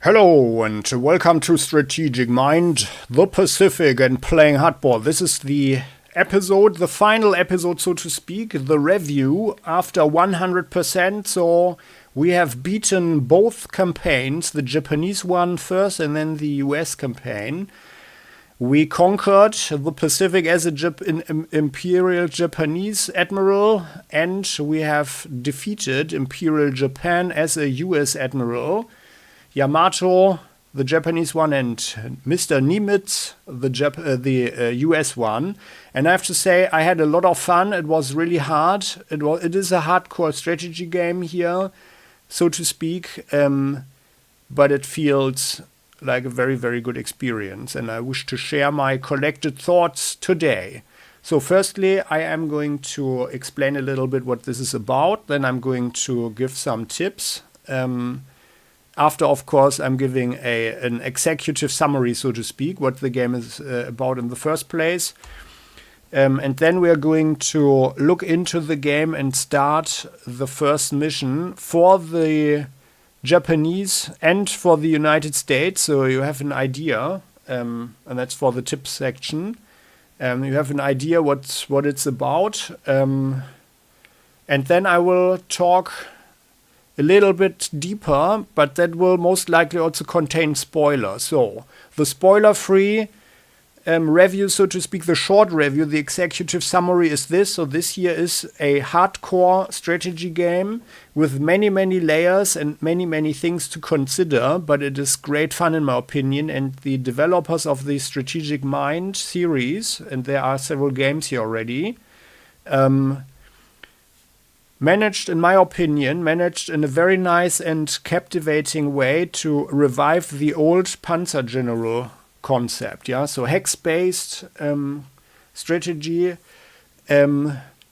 Hello and welcome to Strategic Mind, the Pacific and Playing Hardball. This is the episode, the final episode so to speak, the review after 100%. So we have beaten both campaigns, the Japanese one first and then the US campaign. We conquered the Pacific as an Imperial Japanese admiral, and we have defeated Imperial Japan as a US admiral. Yamato, the Japanese one, and Mr. Nimitz, the US one. And I have to say, I had a lot of fun. It was really hard. It is a hardcore strategy game here, so to speak. But it feels like a very, very good experience. And I wish to share my collected thoughts today. So firstly, I am going to explain a little bit what this is about. Then I'm going to give some tips. After, of course, I'm giving an executive summary, so to speak, what the game is about in the first place. And then we are going to look into the game and start the first mission for the Japanese and for the United States. So you have an idea, and that's for the tips section. You have an idea what it's about. And then I will talk a little bit deeper, but that will most likely also contain spoilers. So the spoiler-free review, so to speak, the short review, the executive summary is this. So this here is a hardcore strategy game with many, many layers and many, many things to consider, but it is great fun in my opinion. And the developers of the Strategic Mind series, and there are several games here already, managed in a very nice and captivating way to revive the old Panzer General concept. Yeah, so hex-based strategy,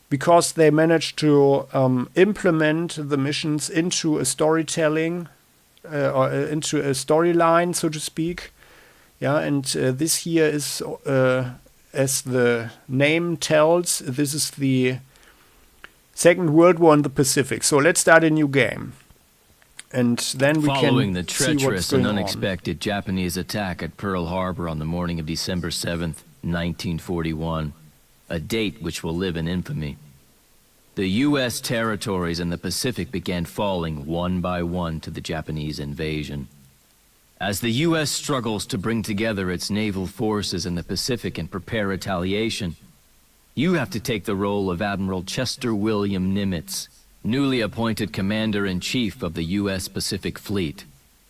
because they managed to implement the missions into a storytelling or into a storyline, so to speak. Yeah, and this here is, as the name tells, this is the Second World War in the Pacific. So let's start a new game. And then we Following can the see what's treacherous going and on. unexpected Japanese attack at Pearl Harbour on the morning of December 7th, 1941, a date which will live in infamy, the U.S. territories in the Pacific began falling one by one to the Japanese invasion. As the U.S. struggles to bring together its naval forces in the Pacific and prepare retaliation, you have to take the role of Admiral Chester William Nimitz, newly appointed Commander-in-Chief of the U.S. Pacific Fleet.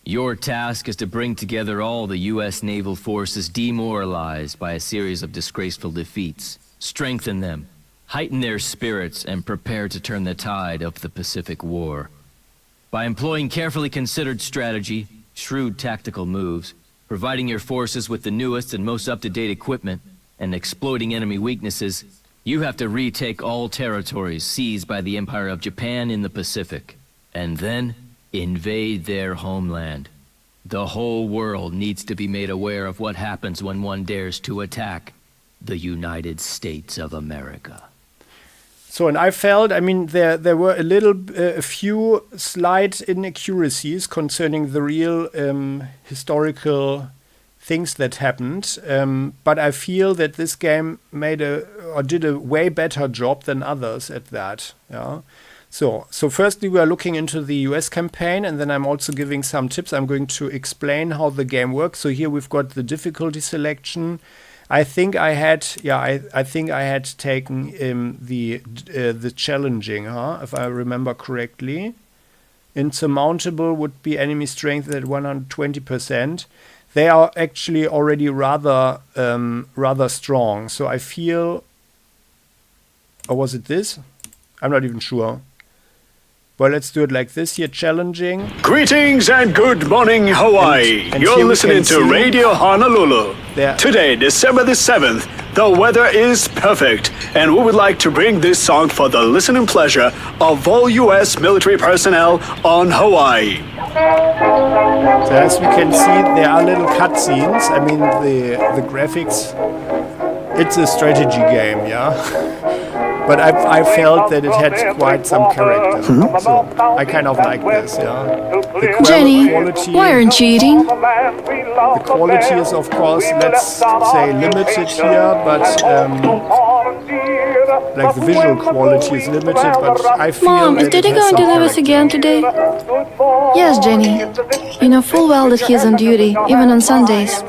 Your task is to bring together all the U.S. naval forces demoralized by a series of disgraceful defeats, strengthen them, heighten their spirits, and prepare to turn the tide of the Pacific War. By employing carefully considered strategy, shrewd tactical moves, providing your forces with the newest and most up-to-date equipment, and exploiting enemy weaknesses, you have to retake all territories seized by the Empire of Japan in the Pacific, and then invade their homeland. The whole world needs to be made aware of what happens when one dares to attack the United States of America. So, and I felt, there were a few slight inaccuracies concerning the real historical things that happened, but I feel that this game did a way better job than others at that. Yeah. So firstly, we are looking into the US campaign, and then I'm also giving some tips. I'm going to explain how the game works. So here we've got the difficulty selection. I think I had taken the challenging, if I remember correctly. Insurmountable would be enemy strength at 120%. They are actually already rather strong. So I feel, or was it this? I'm not even sure. Well, let's do it like this here, challenging. Greetings and good morning, Hawaii. And You're listening to Radio Honolulu. There. Today, December the 7th, the weather is perfect, and we would like to bring this song for the listening pleasure of all U.S. military personnel on Hawaii. So as we can see, there are little cutscenes. The graphics, it's a strategy game, yeah? But I felt that it had quite some character. So I kind of like this, yeah. Jenny, quality, why aren't you eating? the quality is, of course, let's say limited here, but like the visual quality is limited, but I feel Mom, is that Daddy it has going to some leave us character. again today? Yes, Jenny. You know full well that he's on duty, even on Sundays.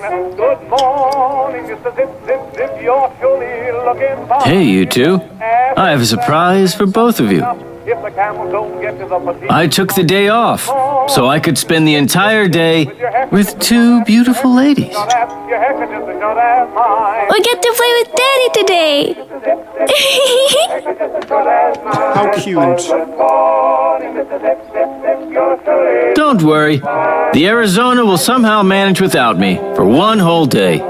Hey, you two. I have a surprise for both of you. I took the day off, so I could spend the entire day with two beautiful ladies. We get to play with Daddy today! How cute. Don't worry. The Arizona will somehow manage without me for one whole day.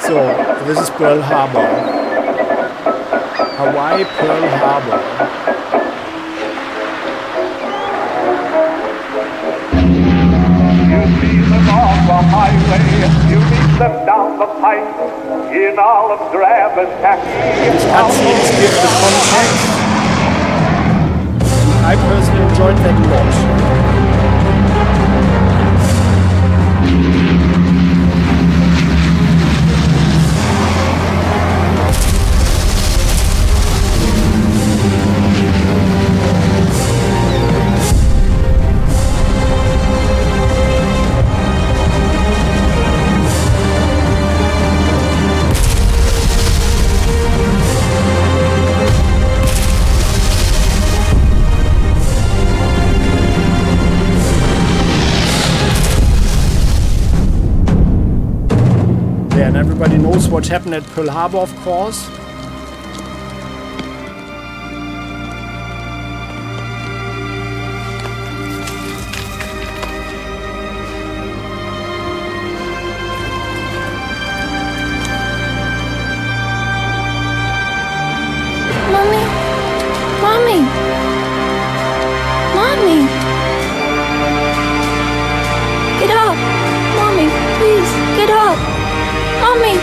So, this is Pearl Harbor. Hawaii, Pearl Harbor. You see them on the highway, you meet them down the pike, in olive drab and khaki. Cutscenes give the context. I personally enjoyed that a lot. And everybody knows what happened at Pearl Harbor, of course. Mommy? Mommy? Mommy? Get up! Mommy, please, get up! Mommy!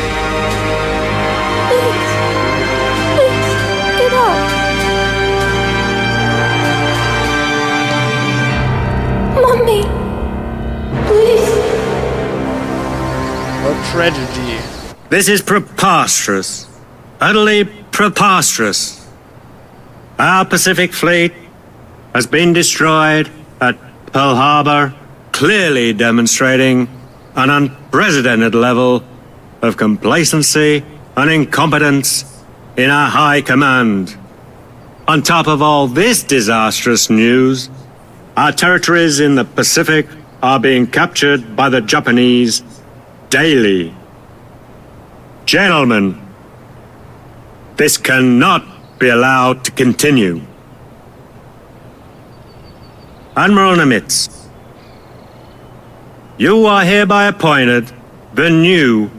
Please! Please, get up! Mommy! Please! A tragedy. This is preposterous. Utterly preposterous. Our Pacific Fleet has been destroyed at Pearl Harbor, clearly demonstrating an unprecedented level of complacency and incompetence in our high command. On top of all this disastrous news, our territories in the Pacific are being captured by the Japanese daily. Gentlemen, this cannot be allowed to continue. Admiral Nimitz, you are hereby appointed the new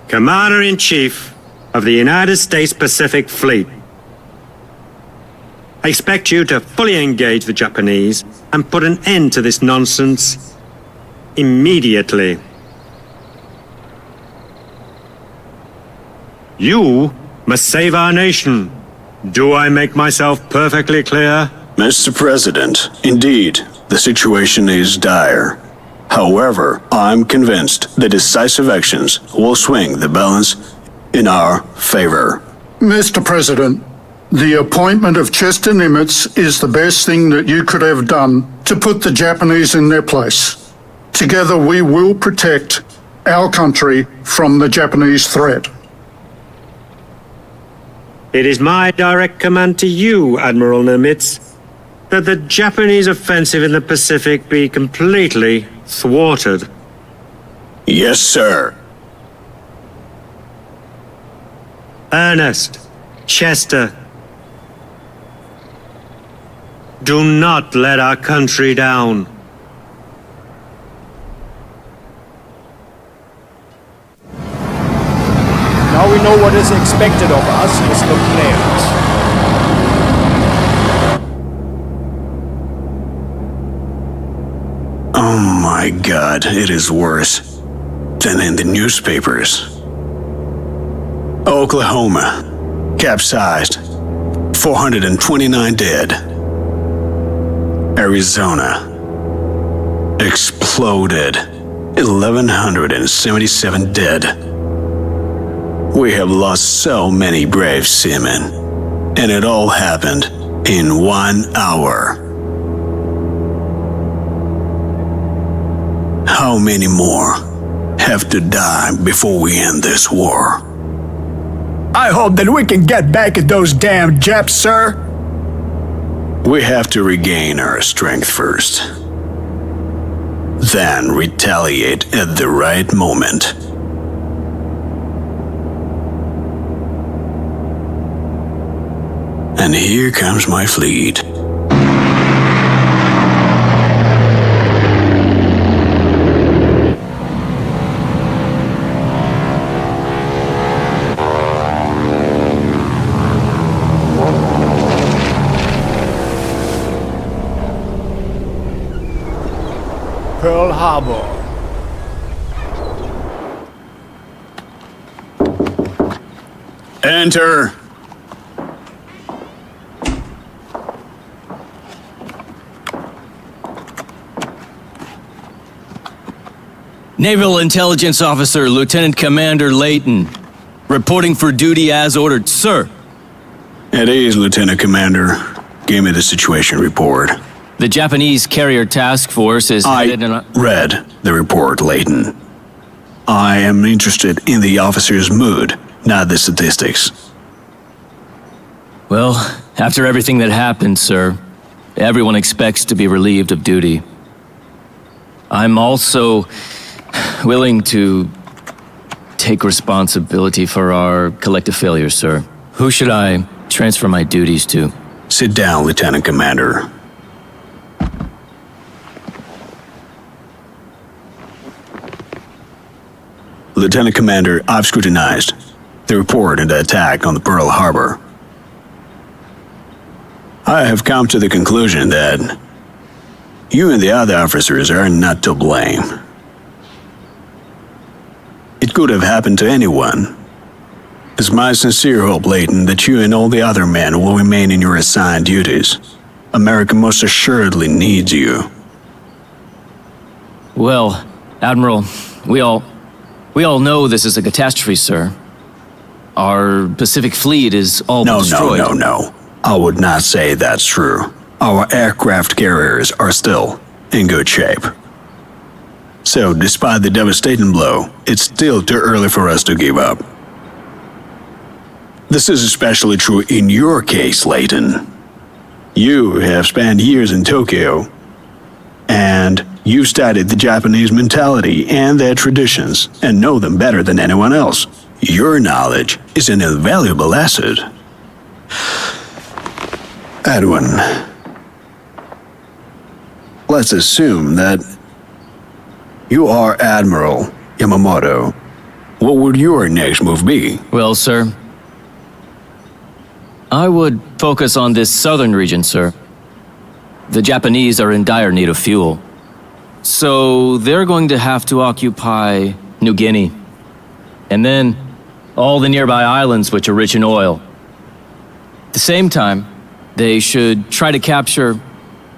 Commander-in-Chief of the United States Pacific Fleet. I expect you to fully engage the Japanese and put an end to this nonsense immediately. You must save our nation. Do I make myself perfectly clear? Mr. President, indeed, the situation is dire. However, I'm convinced that decisive actions will swing the balance in our favor. Mr. President, the appointment of Chester Nimitz is the best thing that you could have done to put the Japanese in their place. Together we will protect our country from the Japanese threat. It is my direct command to you, Admiral Nimitz, that the Japanese offensive in the Pacific be completely thwarted. Yes, sir. Ernest, Chester, do not let our country down. Now we know what is expected of us as the players. Oh my God, it is worse than in the newspapers. Oklahoma, capsized, 429 dead. Arizona, exploded, 1,177 dead. We have lost so many brave seamen, and it all happened in 1 hour. How many more have to die before we end this war? I hope that we can get back at those damn Japs, sir. We have to regain our strength first, then retaliate at the right moment. And here comes my fleet. Pearl Harbour. Enter. Naval Intelligence Officer Lieutenant Commander Layton, reporting for duty as ordered, sir. At ease, Lieutenant Commander. Give me the situation report. The Japanese carrier task force is headed in a... read the report, Layton. I am interested in the officer's mood, not the statistics. Well, after everything that happened, sir, everyone expects to be relieved of duty. I'm also willing to take responsibility for our collective failures, sir. Who should I transfer my duties to? Sit down, Lieutenant Commander. Lieutenant Commander, I've scrutinized the report and the attack on the Pearl Harbor. I have come to the conclusion that you and the other officers are not to blame. It could have happened to anyone. It's my sincere hope, Layton, that you and all the other men will remain in your assigned duties. America most assuredly needs you. Well, Admiral, we all know this is a catastrophe, sir. Our Pacific Fleet is all but destroyed. No. I would not say that's true. Our aircraft carriers are still in good shape. So, despite the devastating blow, it's still too early for us to give up. This is especially true in your case, Layton. You have spent years in Tokyo, and you studied the Japanese mentality and their traditions, and know them better than anyone else. Your knowledge is an invaluable asset. Edwin, let's assume that you are Admiral Yamamoto. What would your next move be? Well, sir, I would focus on this southern region, sir. The Japanese are in dire need of fuel. So they're going to have to occupy New Guinea. And then all the nearby islands which are rich in oil. At the same time, they should try to capture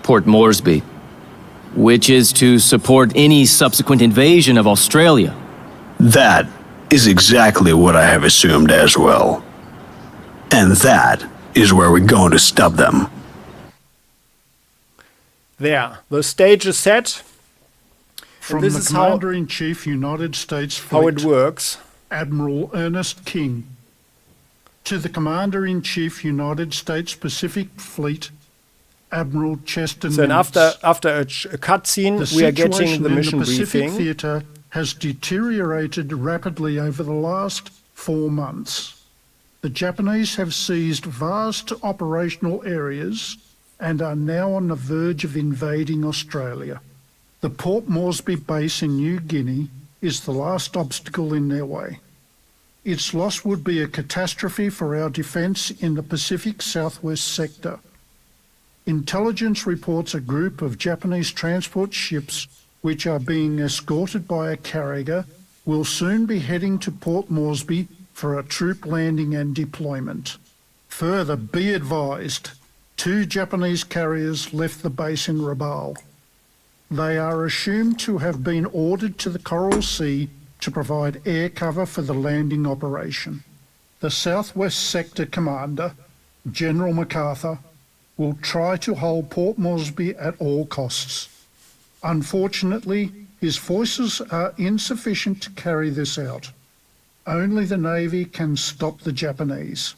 Port Moresby, which is to support any subsequent invasion of Australia. That is exactly what I have assumed as well. And that is where we're going to stop them. There, the stage is set. From this the is Commander-in-Chief, United States Fleet, how it works. Admiral Ernest King, to the Commander-in-Chief, United States Pacific Fleet, Admiral Chester So Nimitz. after a cutscene, we are getting the mission The Pacific briefing. Theatre has deteriorated rapidly over the last 4 months. The Japanese have seized vast operational areas and are now on the verge of invading Australia. The Port Moresby base in New Guinea is the last obstacle in their way. Its loss would be a catastrophe for our defence in the Pacific Southwest sector. Intelligence reports a group of Japanese transport ships which are being escorted by a carrier, will soon be heading to Port Moresby for a troop landing and deployment. Further, be advised, 2 Japanese carriers left the base in Rabaul. They are assumed to have been ordered to the Coral Sea to provide air cover for the landing operation. The Southwest Sector Commander, General MacArthur, will try to hold Port Moresby at all costs. Unfortunately, his forces are insufficient to carry this out. Only the Navy can stop the Japanese.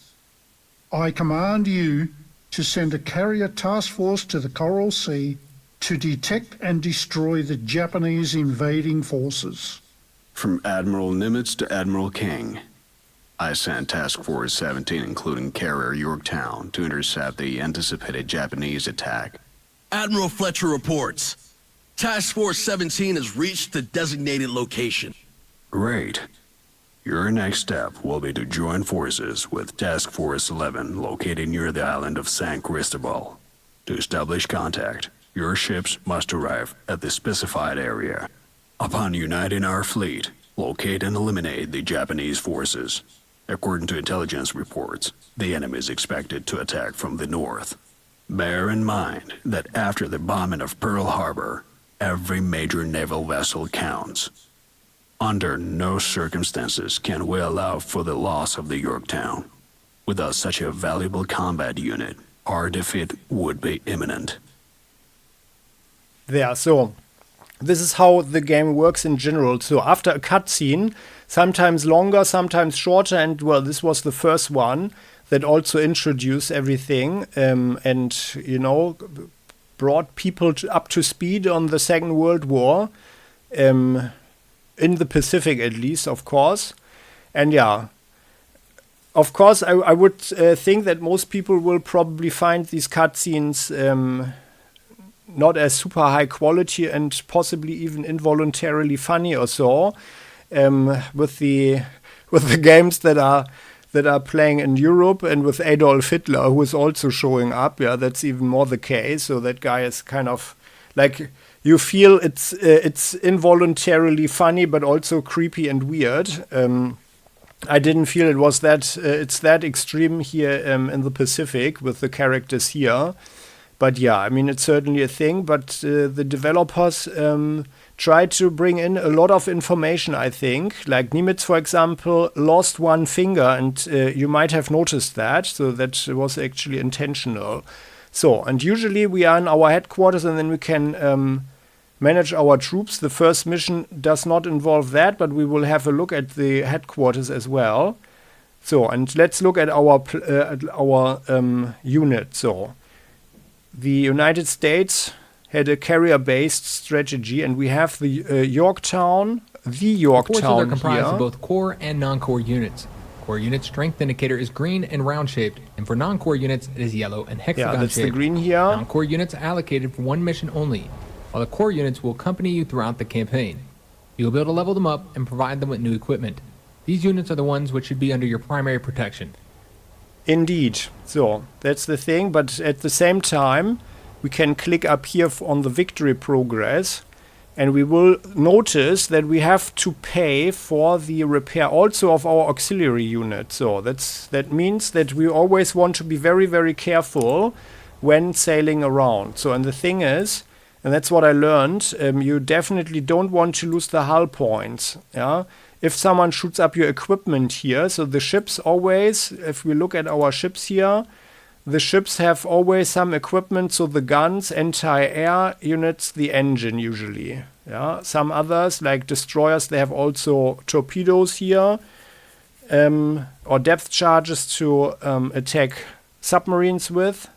I command you to send a carrier task force to the Coral Sea to detect and destroy the Japanese invading forces. From Admiral Nimitz to Admiral King, I sent Task Force 17, including carrier Yorktown, to intercept the anticipated Japanese attack. Admiral Fletcher reports. Task Force 17 has reached the designated location. Great. Your next step will be to join forces with Task Force 11, located near the island of San Cristobal. To establish contact, your ships must arrive at the specified area. Upon uniting our fleet, locate and eliminate the Japanese forces. According to intelligence reports, the enemy is expected to attack from the north. Bear in mind that after the bombing of Pearl Harbor, every major naval vessel counts. Under no circumstances can we allow for the loss of the Yorktown. Without such a valuable combat unit, our defeat would be imminent. There, so this is how the game works in general. So after a cutscene, sometimes longer, sometimes shorter, and well, this was the first one that also introduced everything and, you know, brought people up to speed on the Second World War, in the Pacific at least, of course. And yeah, of course, I would think that most people will probably find these cutscenes not as super high quality and possibly even involuntarily funny or so, with the games that are playing in Europe and with Adolf Hitler, who is also showing up. Yeah, that's even more the case. So that guy is kind of like, you feel it's involuntarily funny, but also creepy and weird. I didn't feel it was that it's that extreme here in the Pacific with the characters here. But yeah, I mean, it's certainly a thing, but the developers try to bring in a lot of information, I think. Like Nimitz, for example, lost one finger, and you might have noticed that, so that was actually intentional. So, and usually we are in our headquarters, and then we can manage our troops. The first mission does not involve that, but we will have a look at the headquarters as well. So, and let's look at our unit. So, the United States had a carrier-based strategy, and we have the Yorktown. The Yorktown forces are comprised here. of both core and non-core units. Core unit strength indicator is green and round-shaped, and for non-core units, it is yellow and hexagon-shaped. Yeah, that's the green here. Non-core units are allocated for one mission only, while the core units will accompany you throughout the campaign. You will be able to level them up and provide them with new equipment. These units are the ones which should be under your primary protection. Indeed. So, that's the thing, but at the same time, we can click up here on the victory progress, and we will notice that we have to pay for the repair also of our auxiliary unit. So, that means that we always want to be very, very careful when sailing around. So, and the thing is, and that's what I learned, you definitely don't want to lose the hull points. Yeah. If someone shoots up your equipment here, so the ships always, if we look at our ships here, the ships have always some equipment, so the guns, anti-air units, the engine usually. Yeah, some others, like destroyers, they have also torpedoes here, or depth charges to attack submarines with.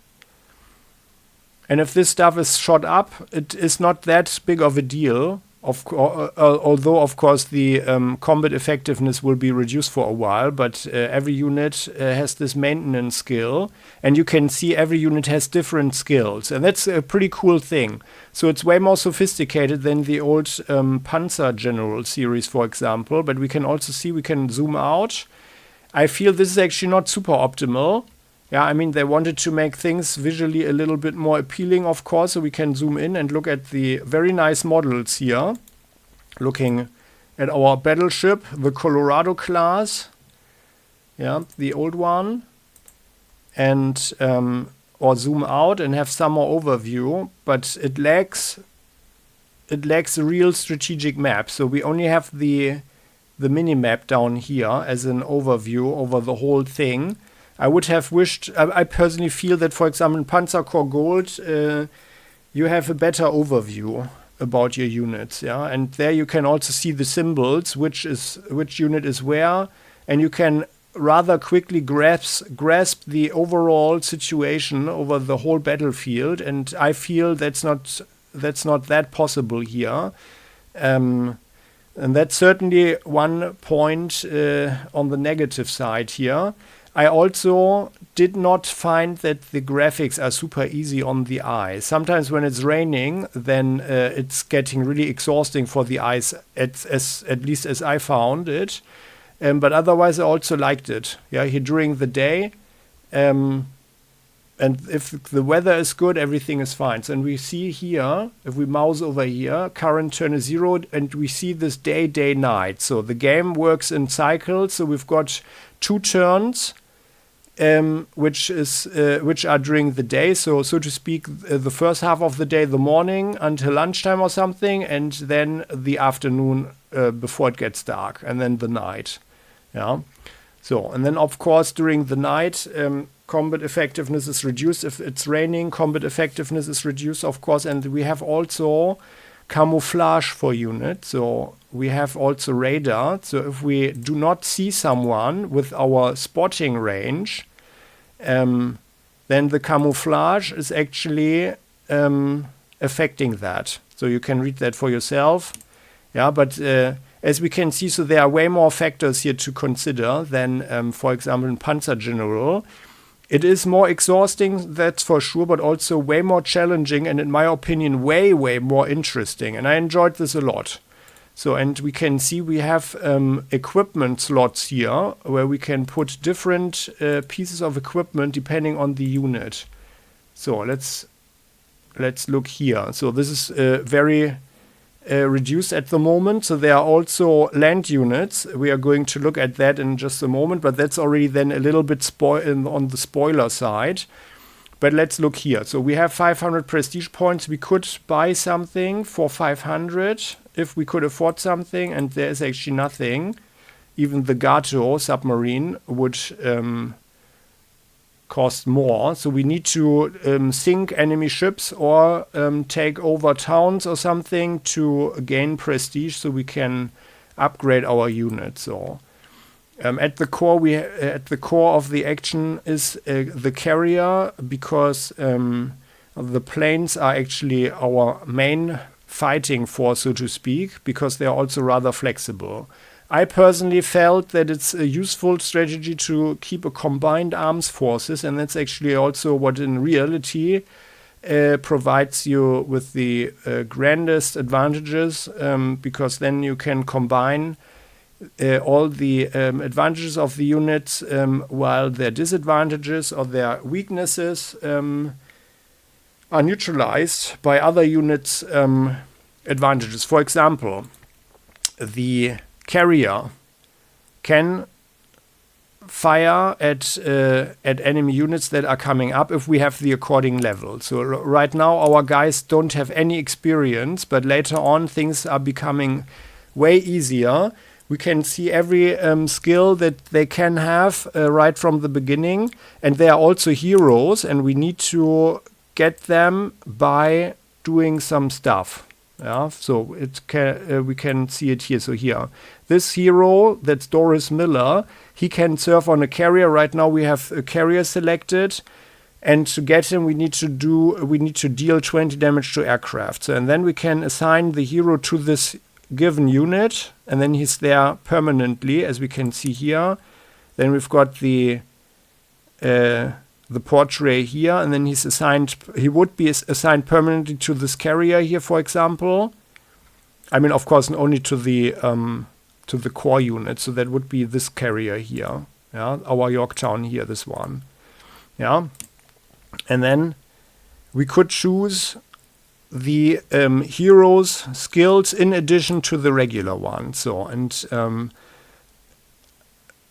And if this stuff is shot up, it is not that big of a deal. Although, of course, the combat effectiveness will be reduced for a while, but every unit has this maintenance skill, and you can see every unit has different skills, and that's a pretty cool thing. So it's way more sophisticated than the old Panzer General series, for example, but we can also see, we can zoom out. I feel this is actually not super optimal, Yeah, I mean, they wanted to make things visually a little bit more appealing, of course, so we can zoom in and look at the very nice models here. Looking at our battleship, the Colorado class, yeah, the old one, and or zoom out and have some more overview, but it lacks a real strategic map. So we only have the mini map down here as an overview over the whole thing. I would have wished, I personally feel that, for example, in Panzer Corps Gold, you have a better overview about your units, yeah, and there you can also see the symbols, which unit is where, and you can rather quickly grasp the overall situation over the whole battlefield. And I feel that's not that possible here, and that's certainly one point on the negative side here. I also did not find that the graphics are super easy on the eye. Sometimes when it's raining, then it's getting really exhausting for the eyes, at least as I found it. But otherwise, I also liked it. Yeah, here during the day. And if the weather is good, everything is fine. So, and we see here, if we mouse over here, current turn is 0, and we see this day, night. So the game works in cycles. So we've got 2 turns, which are during the day. So to speak, the first half of the day, the morning until lunchtime or something, and then the afternoon before it gets dark, and then the night. Yeah. So, and then of course during the night, combat effectiveness is reduced. If it's raining, combat effectiveness is reduced, of course. And we have also camouflage for units. So we have also radar. So if we do not see someone with our spotting range, then the camouflage is actually affecting that. So you can read that for yourself. Yeah, but as we can see, so there are way more factors here to consider than, for example, in Panzer General. It is more exhausting, that's for sure, but also way more challenging and, in my opinion, way more interesting. And I enjoyed this a lot. So, and we can see we have equipment slots here where we can put different pieces of equipment depending on the unit. So let's look here. So this is very reduced at the moment. So there are also land units. We are going to look at that in just a moment, but that's already then a little bit on the spoiler side. But let's look here. So we have 500 prestige points. We could buy something for 500 if we could afford something, and there is actually nothing. Even the Gato submarine would cost more. So we need to sink enemy ships or take over towns or something to gain prestige so we can upgrade our units. So at the core of the action is the carrier, because the planes are actually our main fighting force, so to speak, because they are also rather flexible. I personally felt that it's a useful strategy to keep a combined arms forces, and that's actually also what in reality provides you with the grandest advantages, because then you can combine all the advantages of the units, while their disadvantages or their weaknesses are neutralized by other units' advantages. For example, the carrier can fire at enemy units that are coming up if we have the according level. So right now our guys don't have any experience, but later on things are becoming way easier. We can see every skill that they can have right from the beginning, and they are also heroes, and we need to get them by doing some stuff. Yeah, so we can see it here. So here, this hero, that's Doris Miller, he can serve on a carrier. Right now we have a carrier selected, and to get him we need to deal 20 damage to aircraft. So, and then we can assign the hero to this given unit, and then he's there permanently, as we can see here. Then we've got the portrait here, and then he would be assigned permanently to this carrier here, for example. I mean, of course, only to the core unit. So that would be this carrier here, yeah, our Yorktown here, this one. Yeah. And then we could choose the heroes skills in addition to the regular one. So, and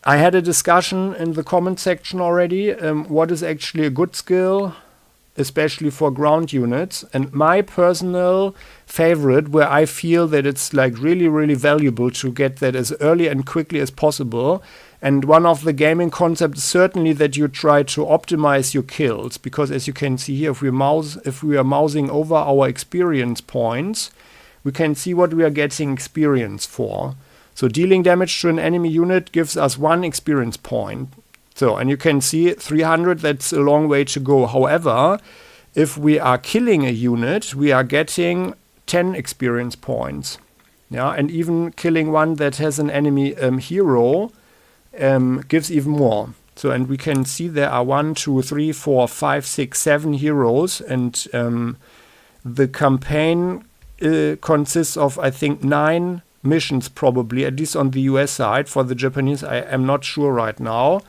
I had a discussion in the comment section already. What is actually a good skill, especially for ground units? And my personal favorite, where I feel that it's like really, really valuable to get that as early and quickly as possible. And one of the gaming concepts is certainly that you try to optimize your kills, because as you can see here, if we are mousing over our experience points, we can see what we are getting experience for. So dealing damage to an enemy unit gives us 1 experience point. So, and you can see 300, that's a long way to go. However, if we are killing a unit, we are getting 10 experience points. Yeah, and even killing one that has an enemy hero gives even more. So, and we can see there are 1, 2, 3, 4, 5, 6, 7 heroes, and the campaign consists of, I think, 9 missions probably, at least on the US side. For the Japanese, I am not sure right now.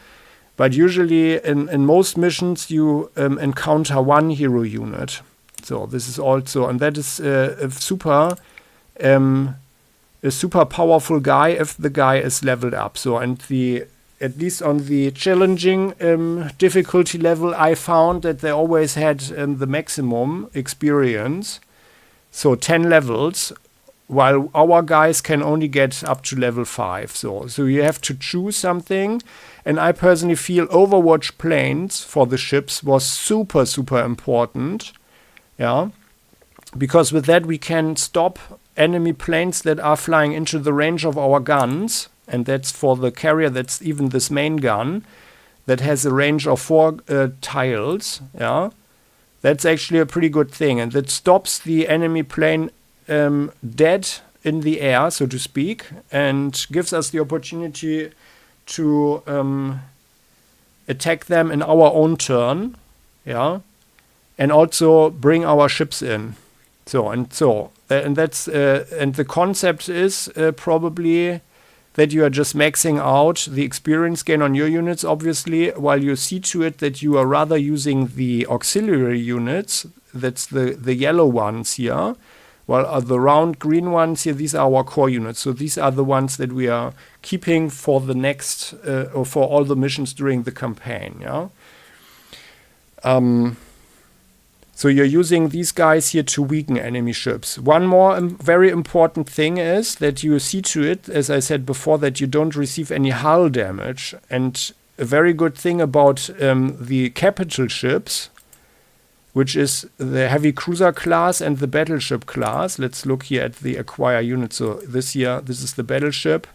But usually in most missions you encounter 1 hero unit. So this is also, and that is a super powerful guy if the guy is leveled up. So, and at least on the challenging difficulty level, I found that they always had the maximum experience. So 10 levels, while our guys can only get up to level 5. So you have to choose something. And I personally feel Overwatch planes for the ships was super, super important. Yeah. Because with that we can stop enemy planes that are flying into the range of our guns. And that's for the carrier, that's even this main gun that has a range of 4 tiles. Yeah. That's actually a pretty good thing. And that stops the enemy plane dead in the air, so to speak, and gives us the opportunity to attack them in our own turn, yeah, and also bring our ships in. And that's and the concept is probably that you are just maxing out the experience gain on your units, obviously, while you see to it that you are rather using the auxiliary units. That's the yellow ones here. While the round green ones here, these are our core units. So these are the ones that we are keeping for the next, or for all the missions during the campaign. Yeah. So you're using these guys here to weaken enemy ships. One more very important thing is that you see to it, as I said before, that you don't receive any hull damage. And a very good thing about the capital ships, which is the heavy cruiser class and the battleship class. Let's look here at the acquire unit. So this is the battleship.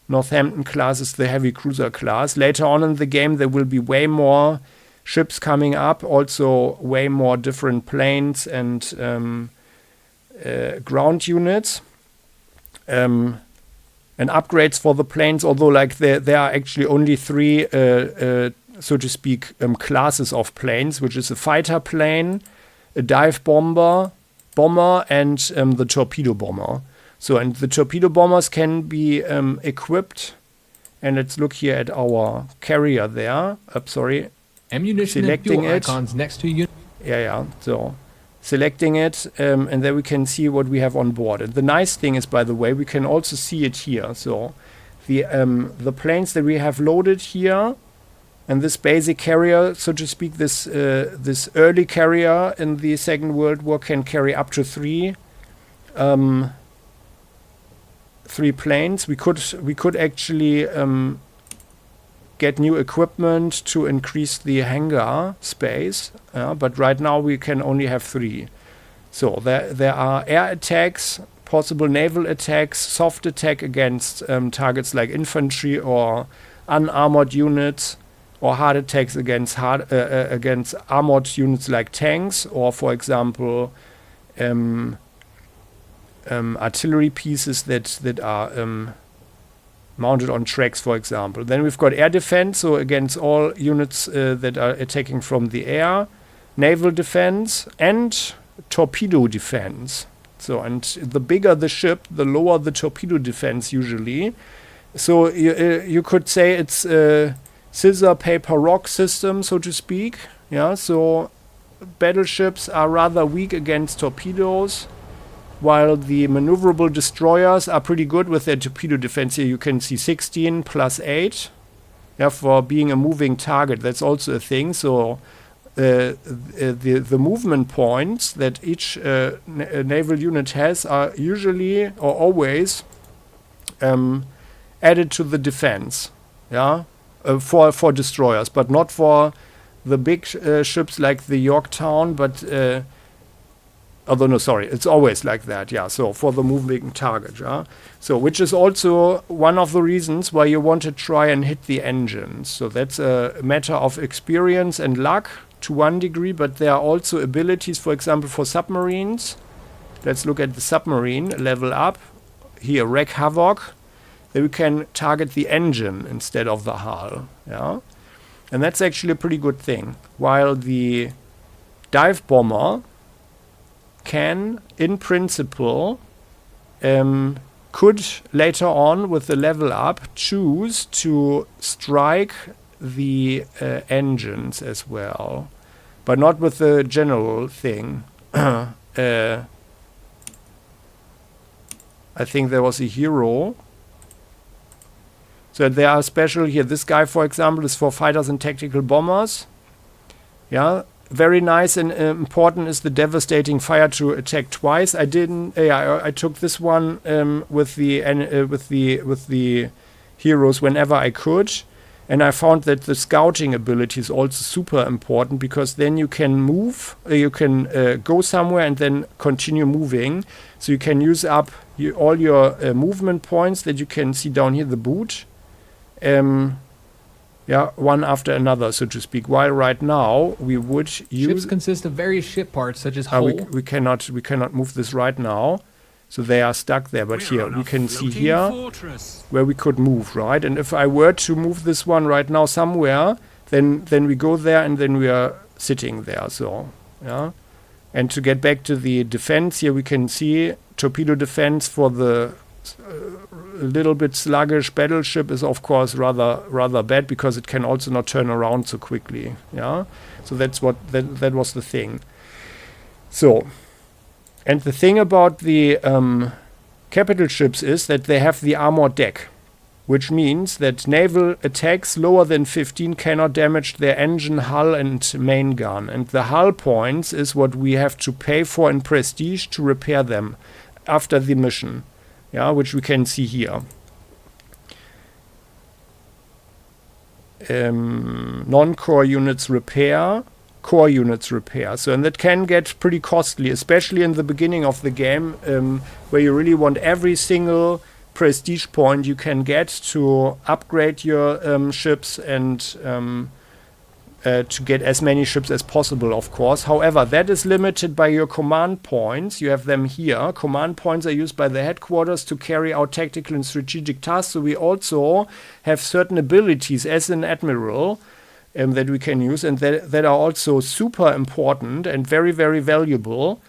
Northampton class is the heavy cruiser class. Later on in the game, there will be way more ships coming up, also way more different planes and ground units. And upgrades for the planes, although like there are actually only 3 so to speak, classes of planes, which is a fighter plane, a dive bomber, and the torpedo bomber. So, and the torpedo bombers can be equipped. And let's look here at our carrier there. Ammunition and fuel icons next to you. Yeah. So, selecting it, and then we can see what we have on board. And the nice thing is, by the way, we can also see it here. So, the planes that we have loaded here. And this basic carrier, so to speak, this early carrier in the Second World War can carry up to 3 planes. We could actually get new equipment to increase the hangar space, but right now we can only have 3. So there are air attacks, possible naval attacks, soft attack against targets like infantry or unarmored units, or hard attacks against armored units like tanks, or for example artillery pieces that are mounted on tracks, for example. Then we've got air defense, so against all units that are attacking from the air, naval defense, and torpedo defense. So, and the bigger the ship, the lower the torpedo defense usually. So you could say it's scissor, paper, rock system, so to speak. Yeah, so battleships are rather weak against torpedoes, while the maneuverable destroyers are pretty good with their torpedo defense. Here you can see 16 plus 8. Yeah, for being a moving target. That's also a thing. So the movement points that each naval unit has are usually or always added to the defense. Yeah, for destroyers, but not for the big ships like the Yorktown. But although no, sorry, it's always like that. Yeah, so for the moving target. Yeah, so which is also one of the reasons why you want to try and hit the engines. So that's a matter of experience and luck to one degree, but there are also abilities, for example, for submarines. Let's look at the submarine level up here, wreak havoc. Then we can target the engine instead of the hull. Yeah, and that's actually a pretty good thing. While the dive bomber can, in principle, could later on with the level up choose to strike the engines as well, but not with the general thing. I think there was a hero. So there are special here. This guy, for example, is for fighters and tactical bombers. Yeah. Very nice and important is the devastating fire to attack twice. I didn't. I took this one with the heroes whenever I could, and I found that the scouting ability is also super important, because then you can move. You can go somewhere and then continue moving. So you can use up all your movement points that you can see down here. The boot. Yeah, one after another, so to speak. While right now we would use ships consist of various ship parts such as hull. We cannot move this right now, so they are stuck there. But here we can see here where we could move, right? And if I were to move this one right now somewhere, then we go there and then we are sitting there. So yeah, and to get back to the defense here, we can see torpedo defense for the a little bit sluggish battleship is of course rather bad, because it can also not turn around so quickly. Yeah, so that's what that was the thing. So, and the thing about the capital ships is that they have the armored deck, which means that naval attacks lower than 15 cannot damage their engine, hull and main gun, and the hull points is what we have to pay for in prestige to repair them after the mission. Yeah, which we can see here. Non-core units repair, core units repair. So, and that can get pretty costly, especially in the beginning of the game, where you really want every single prestige point you can get to upgrade your ships and to get as many ships as possible, of course. However, that is limited by your command points. You have them here. Command points are used by the headquarters to carry out tactical and strategic tasks. So we also have certain abilities as an admiral that we can use, and that are also super important and very, very valuable.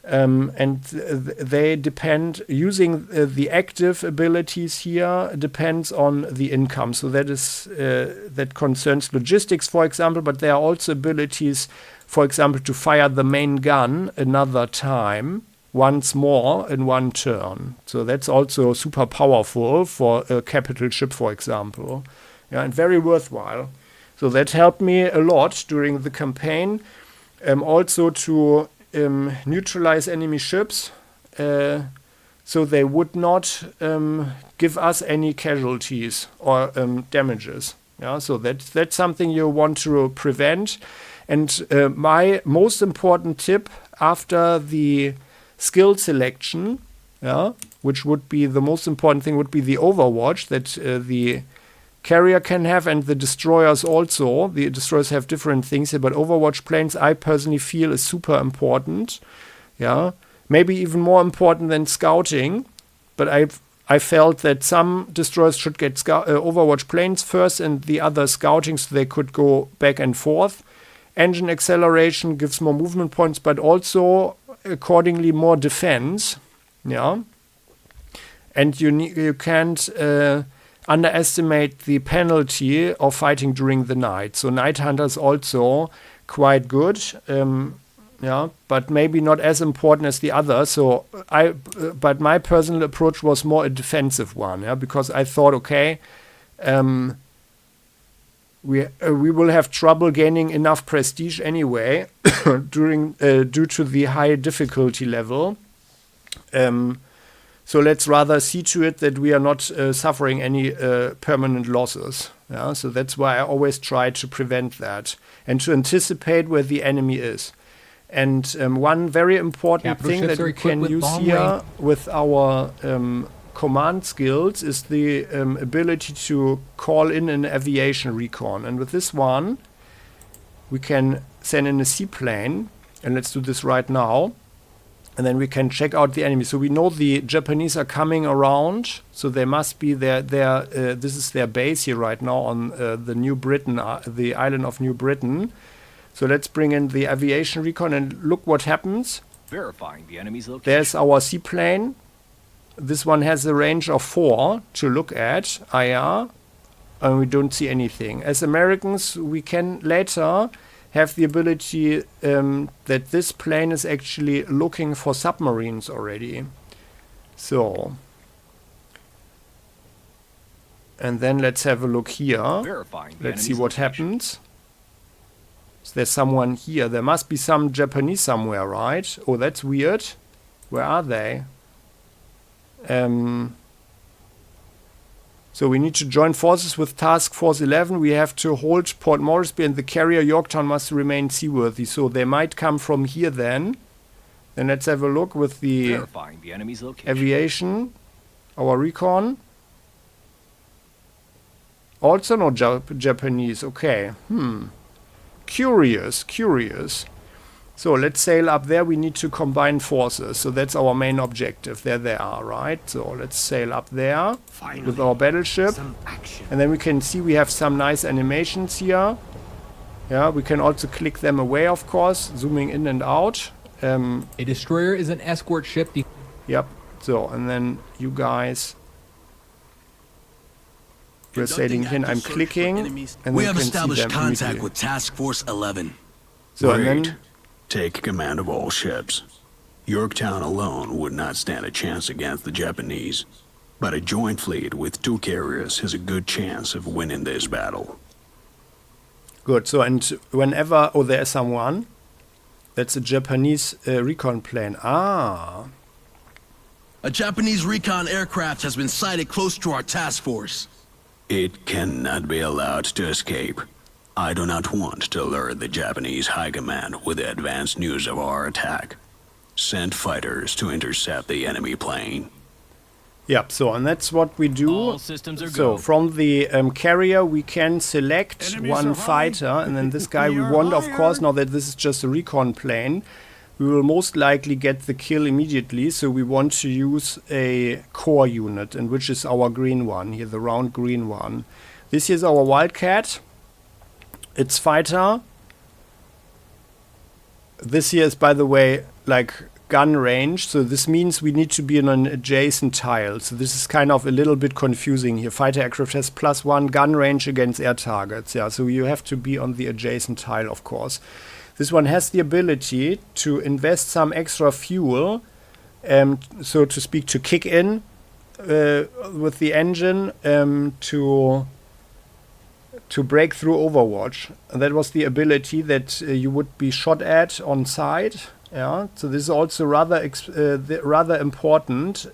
And they depend, using the active abilities here depends on the income. So that is that concerns logistics, for example, but there are also abilities, for example, to fire the main gun another time, once more in one turn. So that's also super powerful for a capital ship, for example. Yeah, and very worthwhile. So that helped me a lot during the campaign. Also to neutralize enemy ships, so they would not give us any casualties or damages. Yeah, so that's something you want to prevent. And my most important tip after the skill selection, yeah, which would be the most important thing, would be the overwatch that the carrier can have, and the destroyers also. The destroyers have different things here, but overwatch planes I personally feel is super important. Yeah, maybe even more important than scouting, but I felt that some destroyers should get overwatch planes first and the other scouting, so they could go back and forth. Engine acceleration gives more movement points, but also accordingly more defense. Yeah, and you can't underestimate the penalty of fighting during the night. So Night Hunter is also quite good, but maybe not as important as the other. So but my personal approach was more a defensive one, because I thought, okay, we will have trouble gaining enough prestige anyway due to the high difficulty level. So let's rather see to it that we are not suffering any permanent losses. So that's why I always try to prevent that and to anticipate where the enemy is. And one very important thing that we can use here with our command skills is the ability to call in an aviation recon. And with this one, we can send in a seaplane, and let's do this right now. And then we can check out the enemy. So we know the Japanese are coming around. So they must be there. This is their base here right now on the New Britain, the island of New Britain. So let's bring in the aviation recon and look what happens. Verifying the enemy's location. There's our seaplane. This one has a range of 4 to look at, IR, and we don't see anything. As Americans, we can later have the ability that this plane is actually looking for submarines already. So, and then let's have a look here. Let's see what happens. Is there someone here? There must be some Japanese somewhere, right? Oh, that's weird. Where are they? So we need to join forces with Task Force 11. We have to hold Port Moresby, and the carrier Yorktown must remain seaworthy. So they might come from here then. Then let's have a look with the enemy's location. Aviation, our recon. Also no Japanese. Okay. Curious. So let's sail up there. We need to combine forces. So that's our main objective. There they are, right? So let's sail up there with our battleship. And then we can see we have some nice animations here. Yeah, we can also click them away, of course, zooming in and out. A destroyer is an escort ship. Yep. So, and then you guys... We're sailing in. I'm clicking. And we then have can see established them contact immediately. with Task Force 11. So, and Great. then... Take command of all ships. Yorktown alone would not stand a chance against the Japanese, but a joint fleet with 2 carriers has a good chance of winning this battle. Good. So, and whenever... Oh, there's someone. That's a Japanese recon plane. Ah. A Japanese recon aircraft has been sighted close to our task force. It cannot be allowed to escape. I do not want to alert the Japanese High Command with the advanced news of our attack. Send fighters to intercept the enemy plane. Yep, so and that's what we do. All systems are So go. from the carrier we can select one fighter, and then this guy we want, of course, now that this is just a recon plane, we will most likely get the kill immediately. So we want to use a core unit, and which is our green one here, the round green one. This is our Wildcat. It's fighter. This here is, by the way, like gun range. So this means we need to be in an adjacent tile. So this is kind of a little bit confusing here. Fighter aircraft has +1 gun range against air targets. Yeah, so you have to be on the adjacent tile, of course. This one has the ability to invest some extra fuel, so to speak, to kick in with the engine to break through Overwatch. And that was the ability that you would be shot at on sight. Yeah, so this is also rather important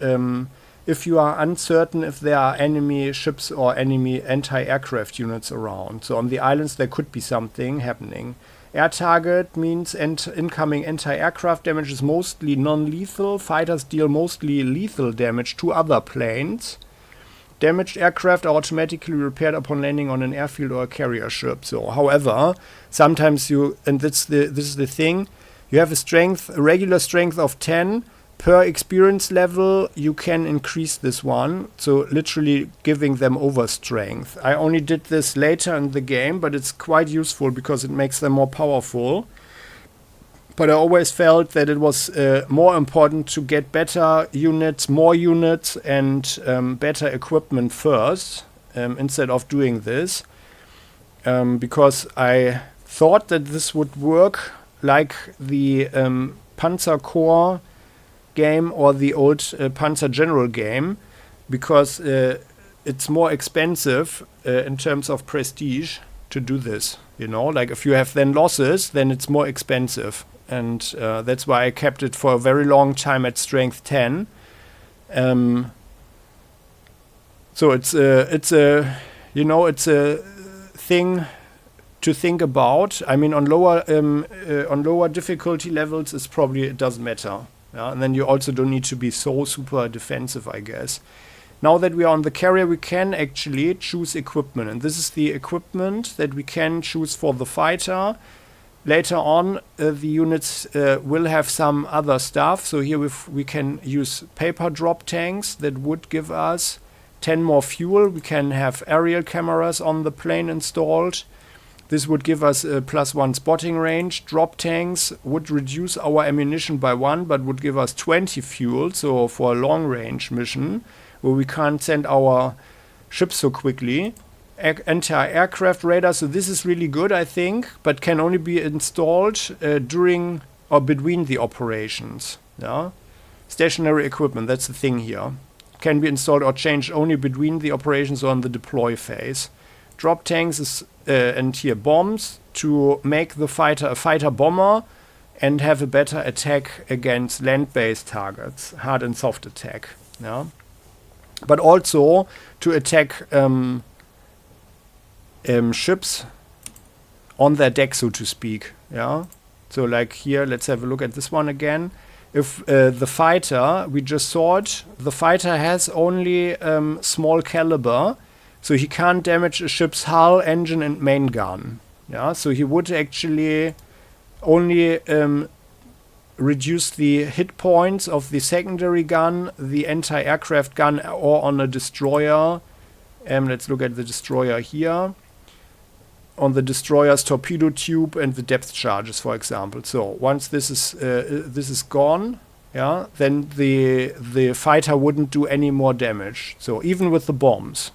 if you are uncertain if there are enemy ships or enemy anti-aircraft units around. So on the islands there could be something happening. Air target means incoming anti-aircraft damage is mostly non-lethal. Fighters deal mostly lethal damage to other planes. Damaged aircraft are automatically repaired upon landing on an airfield or a carrier ship. So, however, sometimes this is the thing, you have a regular strength of 10. Per experience level, you can increase this one. So, literally giving them over strength. I only did this later in the game, but it's quite useful because it makes them more powerful. But I always felt that it was more important to get better units, more units, and better equipment first. instead of doing this, because I thought that this would work like the Panzer Corps game or the old Panzer General game, because it's more expensive in terms of prestige to do this. You know, like if you have then losses, then it's more expensive, and that's why I kept it for a very long time at strength 10. So it's a you know, it's a thing to think about. I mean, on lower difficulty levels, it doesn't matter. Yeah? And then you also don't need to be so super defensive, I guess. Now that we are on the carrier, we can actually choose equipment, and this is the equipment that we can choose for the fighter. Later on, the units will have some other stuff. So here we can use paper drop tanks that would give us 10 more fuel. We can have aerial cameras on the plane installed. This would give us a +1 spotting range. Drop tanks would reduce our ammunition by 1, but would give us 20 fuel. So for a long range mission where we can't send our ships so quickly. Anti-aircraft radar. So this is really good, I think, but can only be installed during or between the operations. Yeah? Stationary equipment, that's the thing here. Can be installed or changed only between the operations or on the deploy phase. Drop tanks is, and here bombs to make the fighter a fighter bomber and have a better attack against land-based targets, hard and soft attack. Yeah? But also to attack ships on their deck, so to speak. Yeah. So like here, let's have a look at this one again. If the fighter, we just saw it, the fighter has only small caliber, so he can't damage a ship's hull, engine, and main gun. Yeah. So he would actually only reduce the hit points of the secondary gun, the anti-aircraft gun, or on a destroyer. Let's look at the destroyer here. On the destroyer's torpedo tube and the depth charges, for example. So once this is gone, yeah, then the fighter wouldn't do any more damage. So even with the bombs,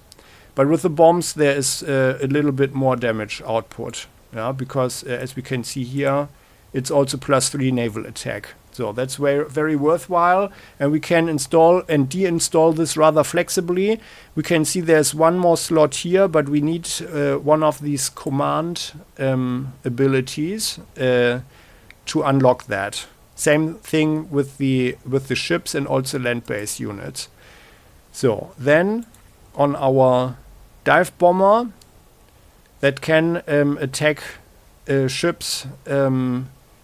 but with the bombs there is a little bit more damage output, yeah, because as we can see here, it's also +3 naval attack. So that's very worthwhile, and we can install and deinstall this rather flexibly. We can see there's one more slot here, but we need one of these command abilities to unlock that. Same thing with the ships and also land-based units. So then on our dive bomber that can attack ships.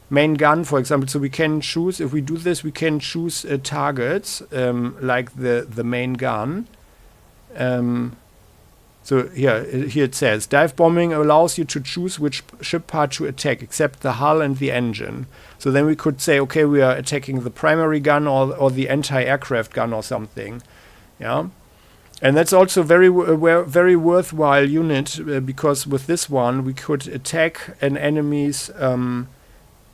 Main gun, for example, so we can choose, if we do this, we can choose targets like the main gun. So here it says, dive bombing allows you to choose which ship part to attack, except the hull and the engine. So then we could say, okay, we are attacking the primary gun or the anti-aircraft gun or something. Yeah. And that's also very worthwhile unit, because with this one we could attack an enemy's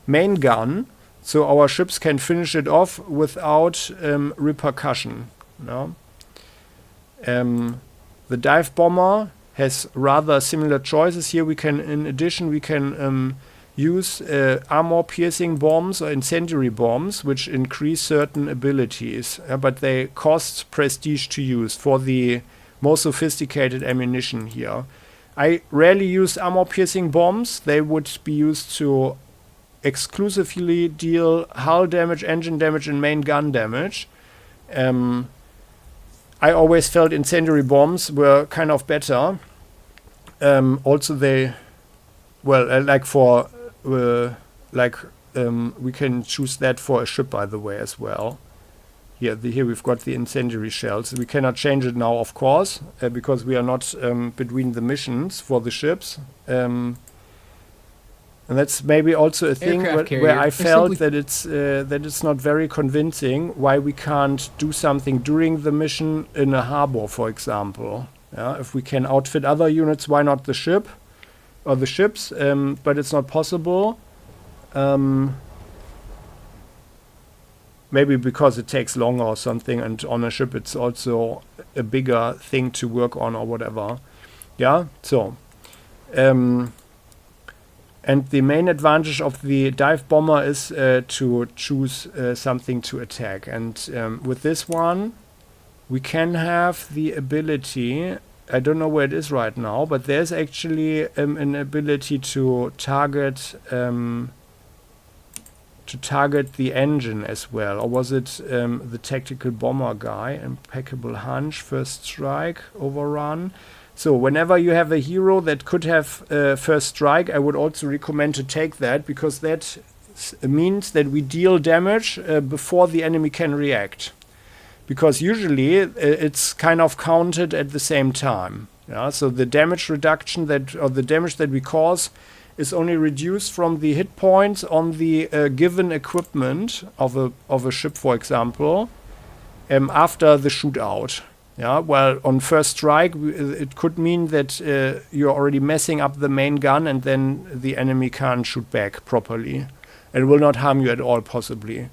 main gun, so our ships can finish it off without repercussion. No? The dive bomber has rather similar choices. Here we can, in addition, we can use armor-piercing bombs or incendiary bombs, which increase certain abilities, but they cost prestige to use for the more sophisticated ammunition here. I rarely use armor-piercing bombs. They would be used to exclusively deal hull damage, engine damage, and main gun damage. I always felt incendiary bombs were kind of better. Also, they, well, like for, we can choose that for a ship, by the way, as well. Here we've got the incendiary shells. We cannot change it now, of course, because we are not between the missions for the ships. And that's maybe also a thing where I felt that it's not very convincing why we can't do something during the mission in a harbor, for example. Yeah, if we can outfit other units, why not the ship or the ships? But it's not possible. maybe because it takes longer or something, and on a ship it's also a bigger thing to work on or whatever. Yeah, so and the main advantage of the dive bomber is to choose something to attack. And with this one, we can have the ability, I don't know where it is right now, but there's actually an ability to target the engine as well. Or was it the tactical bomber guy? Impeccable hunch, first strike, overrun. So whenever you have a hero that could have first strike, I would also recommend to take that, because that means that we deal damage before the enemy can react. Because usually it's kind of counted at the same time. Yeah? So the damage reduction or the damage that we cause is only reduced from the hit points on the given equipment of a ship, for example, after the shootout. Yeah, well, on first strike, it could mean that you're already messing up the main gun, and then the enemy can't shoot back properly. It will not harm you at all, possibly.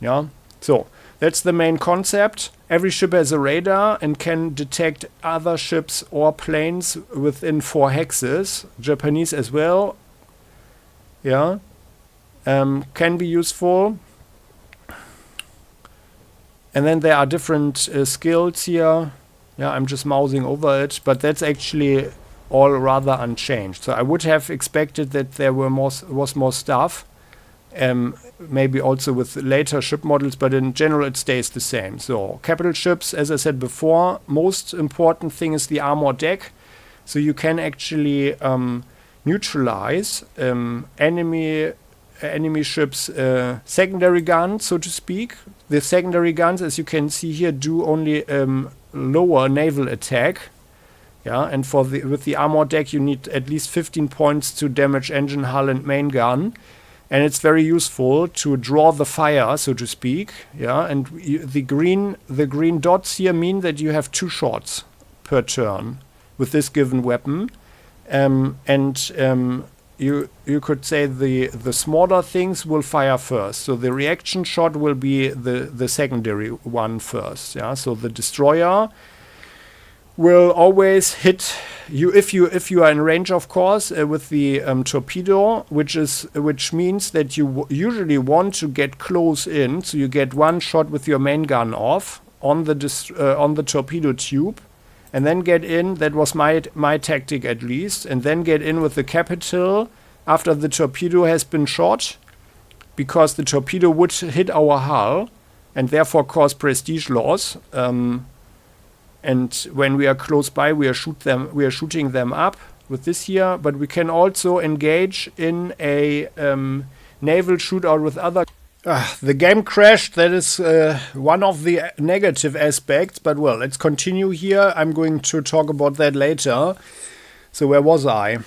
Yeah, so that's the main concept. Every ship has a radar and can detect other ships or planes within 4 hexes. Japanese as well. Yeah, can be useful. And then there are different skills here. Yeah, I'm just mousing over it, but that's actually all rather unchanged. So I would have expected that there was more stuff, maybe also with later ship models, but in general it stays the same. So capital ships, as I said before, most important thing is the armor deck. So you can actually neutralize enemy ships' secondary guns, so to speak. The secondary guns, as you can see here, do only lower naval attack. Yeah, and with the armor deck, you need at least 15 points to damage engine, hull, and main gun. And it's very useful to draw the fire, so to speak. Yeah, and the green dots here mean that you have 2 shots per turn with this given weapon. You could say the smaller things will fire first. So the reaction shot will be the secondary one first. Yeah. So the destroyer will always hit you if you are in range, of course, with the torpedo, which means that you usually want to get close in. So you get 1 shot with your main gun off on the torpedo tube. And then get in, that was my tactic at least, and then get in with the capital after the torpedo has been shot, because the torpedo would hit our hull and therefore cause prestige loss. And when we are close by, we are shooting them up with this here, but we can also engage in a naval shootout with other. The game crashed. That is one of the negative aspects, but well, let's continue here. I'm going to talk about that later. So where was I?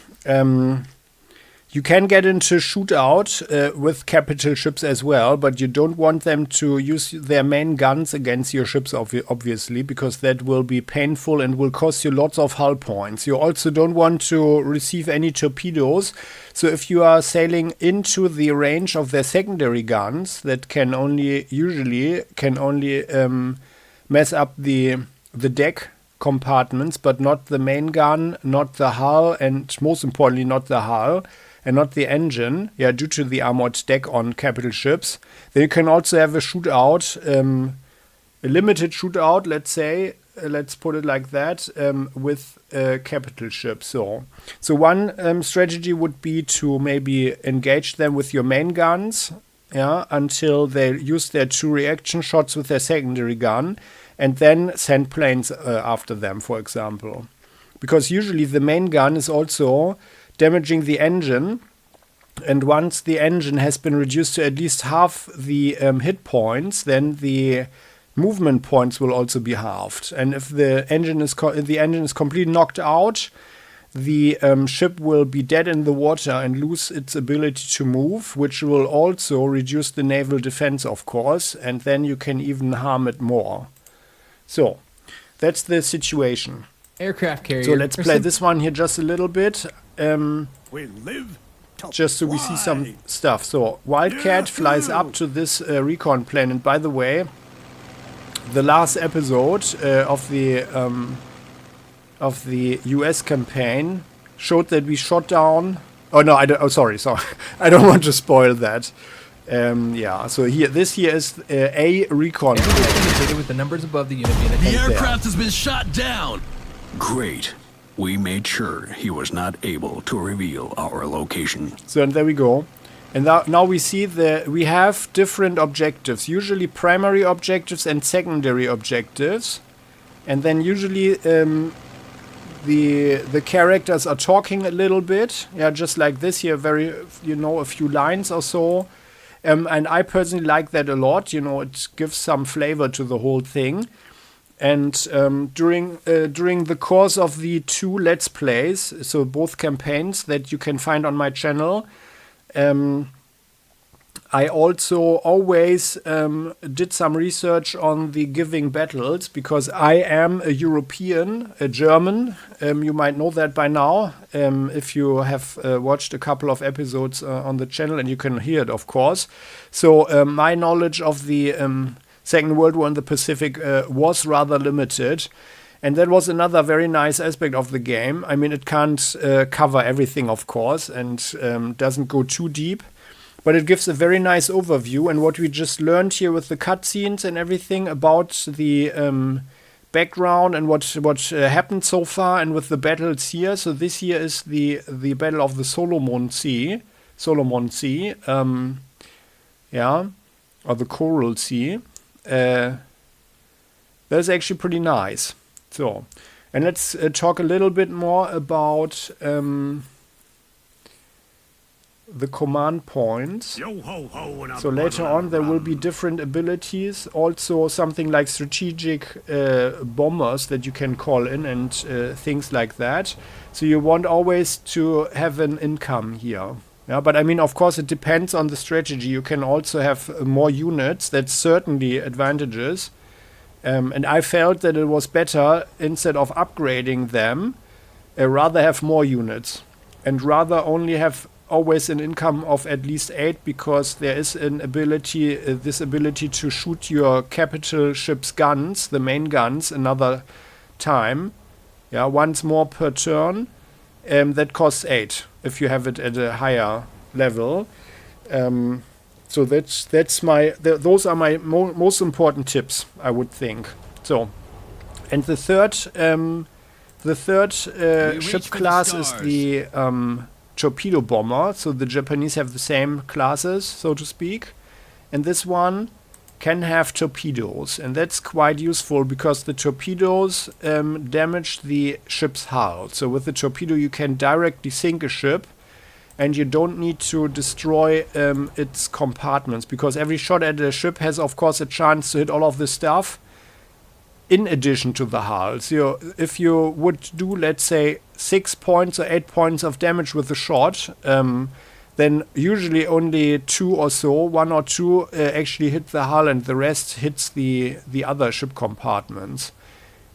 You can get into shootout with capital ships as well, but you don't want them to use their main guns against your ships, obviously, because that will be painful and will cost you lots of hull points. You also don't want to receive any torpedoes. So if you are sailing into the range of their secondary guns, that can only mess up the deck compartments, but not the main gun, not the hull, and most importantly not the hull and not the engine, due to the armored deck on capital ships. Then you can also have a shootout, a limited shootout, let's say, let's put it like that, with capital ships. So one strategy would be to maybe engage them with your main guns, until they use their 2 reaction shots with their secondary gun, and then send planes after them, for example. Because usually the main gun is also damaging the engine, and once the engine has been reduced to at least half the hit points, then the movement points will also be halved. And if the engine is completely knocked out, the ship will be dead in the water and lose its ability to move, which will also reduce the naval defense, of course, and then you can even harm it more. So that's the situation. Aircraft carrier. So let's play this one here just a little bit. We live just so we see some stuff. So Wildcat flies up to this recon plane, and by the way, the last episode of the US campaign showed that we shot down. Oh no, I don't. Oh, sorry. I don't want to spoil that. Yeah. So this here is a recon. Indicated with the numbers above the unit being attacked. The aircraft has been shot down. Great. We made sure he was not able to reveal our location. So and there we go. And now we see that we have different objectives, usually primary objectives and secondary objectives. And then usually the characters are talking a little bit. Yeah, just like this here, a few lines or so. And I personally like that a lot. It gives some flavor to the whole thing. And during the course of the 2 Let's Plays, so both campaigns that you can find on my channel, I also always did some research on the giving battles, because I am a European, a German. You might know that by now if you have watched a couple of episodes on the channel, and you can hear it, of course. So my knowledge of the Second World War in the Pacific was rather limited. And that was another very nice aspect of the game. I mean, it can't cover everything, of course, and doesn't go too deep. But it gives a very nice overview. And what we just learned here with the cutscenes and everything about the background and what happened so far, and with the battles here. So this here is the Battle of the Solomon Sea. Yeah, or the Coral Sea. That's actually pretty nice. So, and let's talk a little bit more about the command points. So later on there will be different abilities, also something like strategic bombers that you can call in, and things like that. So you want always to have an income here. Yeah, but I mean, of course, it depends on the strategy. You can also have more units. That's certainly advantages. And I felt that it was better, instead of upgrading them, rather have more units. And rather only have always an income of at least 8, because there is an ability, this ability to shoot your capital ship's guns, the main guns, another time. Yeah, once more per turn. That costs 8 if you have it at a higher level. So those are my most important tips, I would think. So, and the third ship class is the torpedo bomber. So the Japanese have the same classes, so to speak, and this one can have torpedoes, and that's quite useful because the torpedoes damage the ship's hull. So with the torpedo you can directly sink a ship, and you don't need to destroy its compartments, because every shot at a ship has, of course, a chance to hit all of the stuff in addition to the hull. So if you would do, let's say, 6 points or 8 points of damage with a shot, then usually only 2 or so, 1 or 2 actually hit the hull, and the rest hits the other ship compartments.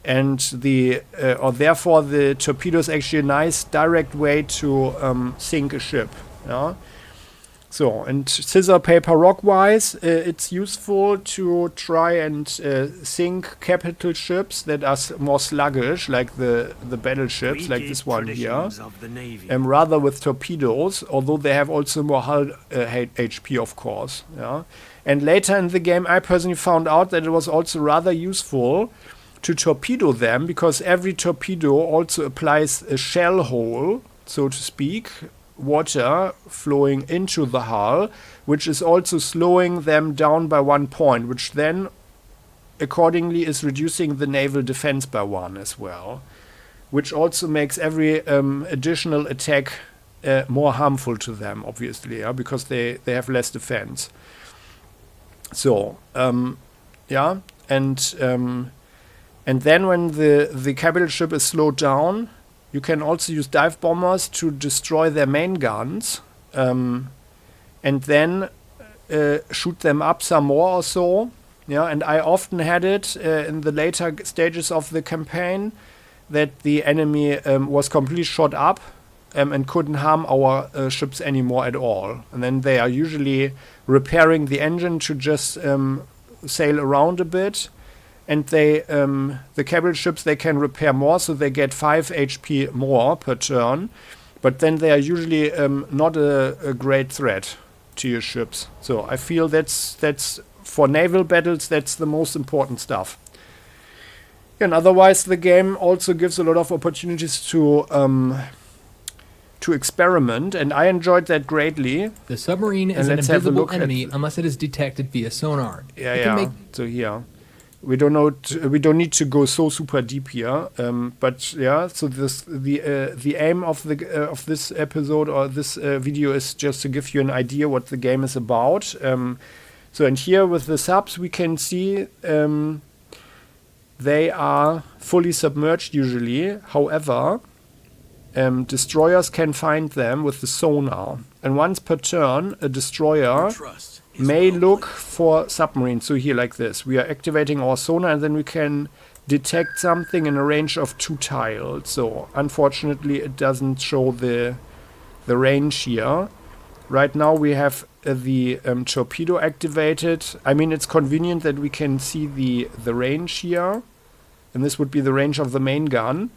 And therefore the torpedo is actually a nice direct way to sink a ship. Yeah. So, and scissor paper rock wise, it's useful to try and sink capital ships that are more sluggish, like the battleships, like this one here, rather with torpedoes, although they have also more hull HP, of course. Yeah. And later in the game, I personally found out that it was also rather useful to torpedo them, because every torpedo also applies a shell hole, so to speak, water flowing into the hull, which is also slowing them down by 1 point, which then accordingly is reducing the naval defense by 1 as well, which also makes every additional attack more harmful to them, obviously, yeah, because they have less defense. So yeah, and then when the capital ship is slowed down, you can also use dive bombers to destroy their main guns, and then shoot them up some more or so. Yeah, and I often had it in the later stages of the campaign that the enemy was completely shot up and couldn't harm our ships anymore at all. And then they are usually repairing the engine to just sail around a bit. And they, the capital ships, they can repair more, so they get 5 HP more per turn. But then they are usually not a great threat to your ships. So I feel that's for naval battles, that's the most important stuff. And otherwise, the game also gives a lot of opportunities to experiment, and I enjoyed that greatly. The submarine is an invisible enemy unless it is detected via sonar. So here, we don't need to go so super deep here, but yeah. So the aim of this episode or this video is just to give you an idea what the game is about. So and here with the subs, we can see they are fully submerged usually. However, destroyers can find them with the sonar. And once per turn, a destroyer may look for submarines. So here like this. We are activating our sonar and then we can detect something in a range of 2 tiles. So unfortunately it doesn't show the range here. Right now we have the torpedo activated. I mean, it's convenient that we can see the range here. And this would be the range of the main gun.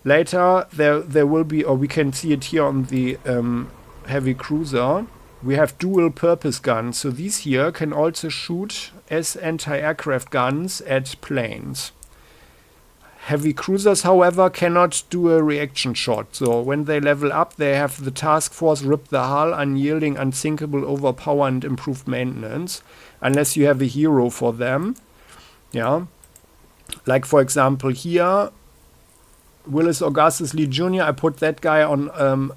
Later, there will be, or we can see it here on the heavy cruiser, we have dual purpose guns. So these here can also shoot as anti-aircraft guns at planes. Heavy cruisers, however, cannot do a reaction shot. So when they level up, they have the task force rip the hull, unyielding, unsinkable, overpower, and improved maintenance. Unless you have a hero for them. Yeah. Like, for example, here, Willis Augustus Lee Jr., I put that guy on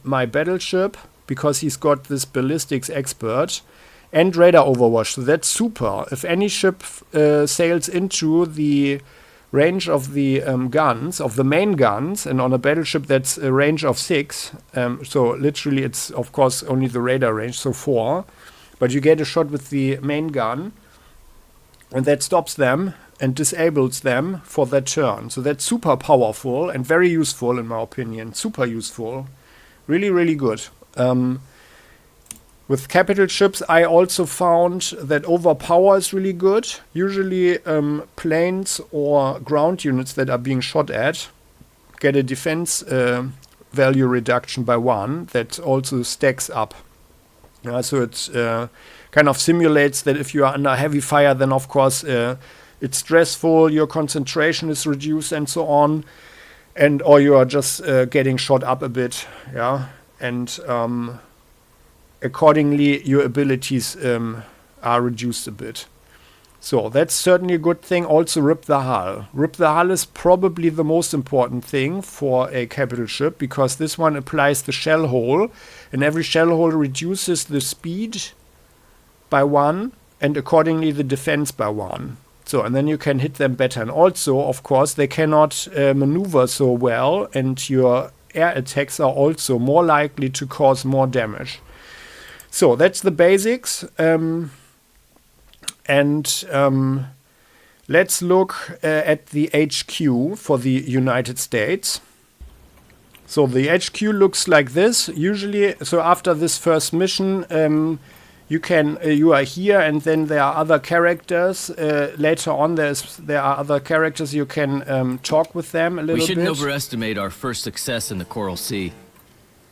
my battleship because he's got this ballistics expert and radar overwatch. So that's super. If any ship sails into the range of the guns, of the main guns, and on a battleship that's a range of 6, so literally it's, of course, only the radar range, so 4, but you get a shot with the main gun, and that stops them and disables them for that turn. So that's super powerful and very useful in my opinion. Super useful. Really, really good. With capital ships, I also found that overpower is really good. Usually planes or ground units that are being shot at get a defense value reduction by 1 that also stacks up. So it kind of simulates that if you are under heavy fire, then of course it's stressful, your concentration is reduced and so on, and or you are just getting shot up a bit, yeah, and accordingly your abilities are reduced a bit. So that's certainly a good thing. Also rip the hull. Rip the hull is probably the most important thing for a capital ship, because this one applies the shell hole, and every shell hole reduces the speed by 1 and accordingly the defense by 1. So, and then you can hit them better. And also, of course, they cannot maneuver so well, and your air attacks are also more likely to cause more damage. So, that's the basics. Let's look at the HQ for the United States. So, the HQ looks like this. Usually, so after this first mission, you are here, and then there are other characters. Later on, there are other characters. You can talk with them a little bit. We shouldn't overestimate our first success in the Coral Sea.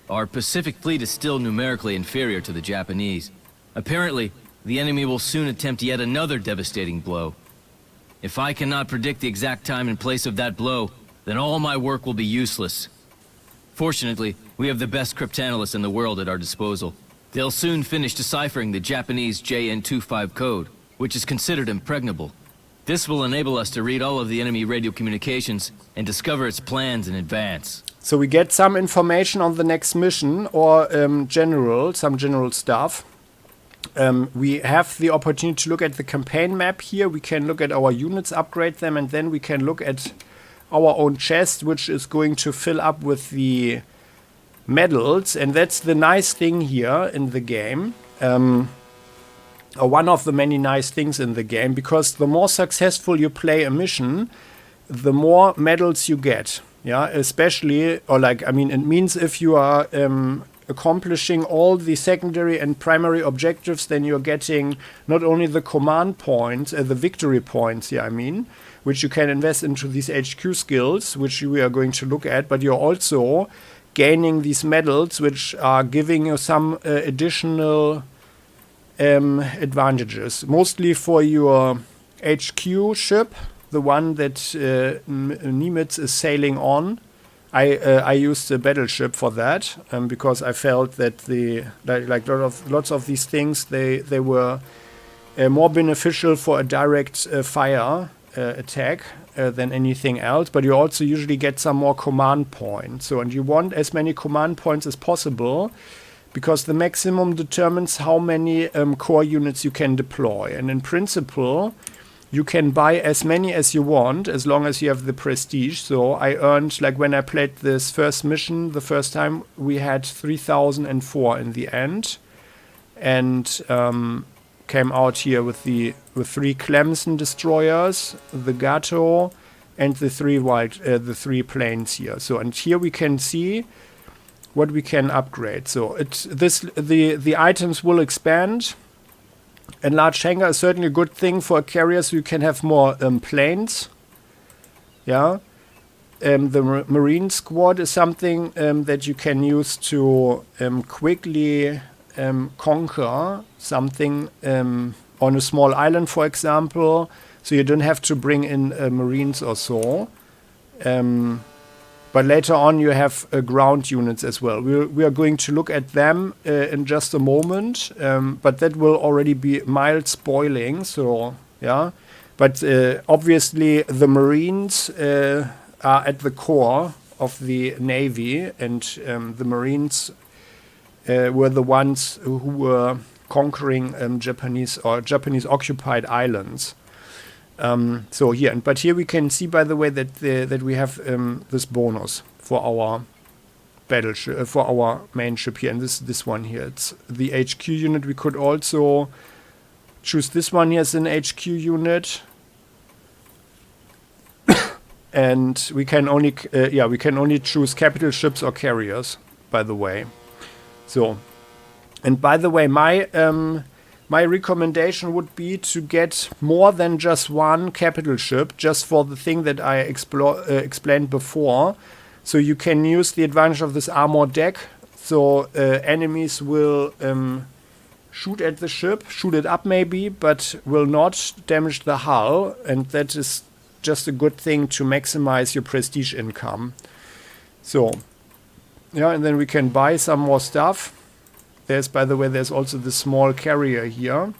Our Pacific fleet is still numerically inferior to the Japanese. Apparently, the enemy will soon attempt yet another devastating blow. If I cannot predict the exact time and place of that blow, then all my work will be useless. Fortunately, we have the best cryptanalysts in the world at our disposal. They'll soon finish deciphering the Japanese JN25 code, which is considered impregnable. This will enable us to read all of the enemy radio communications and discover its plans in advance. So we get some information on the next mission, or some general stuff. We have the opportunity to look at the campaign map here. We can look at our units, upgrade them, and then we can look at our own chest, which is going to fill up with the medals. And that's the nice thing here in the game, or one of the many nice things in the game, because the more successful you play a mission, the more medals you get. Yeah, especially, or like, I mean, it means if you are accomplishing all the secondary and primary objectives, then you're getting not only the command points, the victory points here, I mean, which you can invest into these HQ skills, which we are going to look at, but you're also gaining these medals, which are giving you some additional advantages, mostly for your HQ ship, the one that Nimitz is sailing on. I used a battleship for that because I felt that the lots of these things they were more beneficial for a direct fire attack than anything else. But you also usually get some more command points. So, and you want as many command points as possible, because the maximum determines how many core units you can deploy. And in principle, you can buy as many as you want, as long as you have the prestige. So I earned, like when I played this first mission, the first time, we had 3,004 in the end. And came out here with 3 Clemson destroyers, the Gato, and the 3 planes here. So, and here we can see what we can upgrade. So the items will expand. And large hangar is certainly a good thing for a carrier, so you can have more planes. Yeah. The Marine Squad is something that you can use to quickly conquer something on a small island, for example. So you don't have to bring in Marines or so. But later on you have ground units as well. We are going to look at them in just a moment, but that will already be mild spoiling. So yeah, but obviously the Marines are at the core of the Navy, and the Marines were the ones who were conquering Japanese occupied islands. So here, but here we can see, by the way, that we have this bonus for our battleship, for our main ship here, and this one here. It's the HQ unit. We could also choose this one here as an HQ unit, and we can only choose capital ships or carriers, by the way. So, and by the way, my recommendation would be to get more than just one capital ship, just for the thing that I explained before. So you can use the advantage of this armor deck. So enemies will shoot at the ship, shoot it up maybe, but will not damage the hull. And that is just a good thing to maximize your prestige income. So, yeah, and then we can buy some more stuff. By the way, there's also the small carrier here.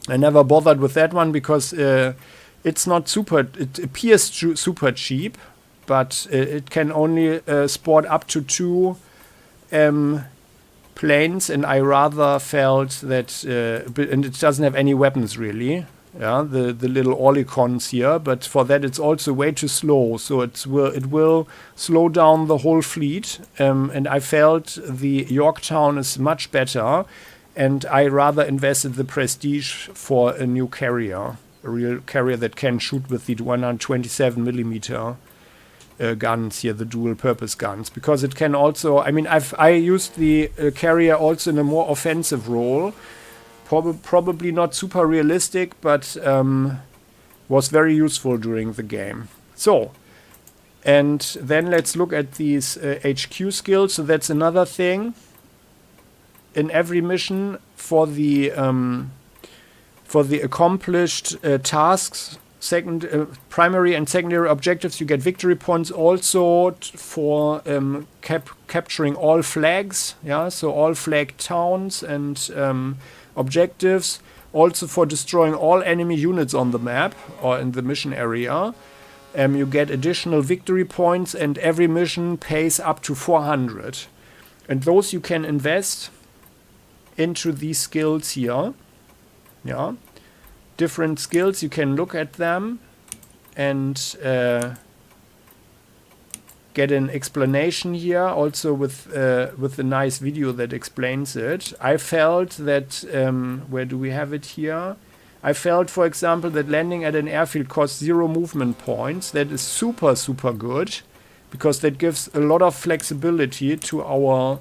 I never bothered with that one because it's not super. It appears super cheap, but it can only sport up to 2 planes, and I rather felt that, and it doesn't have any weapons really. Yeah, the little olicons here, but for that it's also way too slow. So it will slow down the whole fleet. And I felt the Yorktown is much better, and I rather invested the prestige for a new carrier, a real carrier that can shoot with the 127 millimeter guns here, the dual purpose guns, because it can also. I mean, I used the carrier also in a more offensive role. Probably not super realistic, but was very useful during the game. So, and then let's look at these HQ skills. So that's another thing. In every mission, for the accomplished tasks, primary and secondary objectives, you get victory points. Also for capturing all flags. Yeah, so all flag towns and objectives, also for destroying all enemy units on the map or in the mission area. You get additional victory points, and every mission pays up to 400. And those you can invest into these skills here. Yeah, different skills, you can look at them and get an explanation here, also with a nice video that explains it. I felt that, where do we have it here? I felt, for example, that landing at an airfield costs 0 movement points. That is super, super good. because that gives a lot of flexibility to our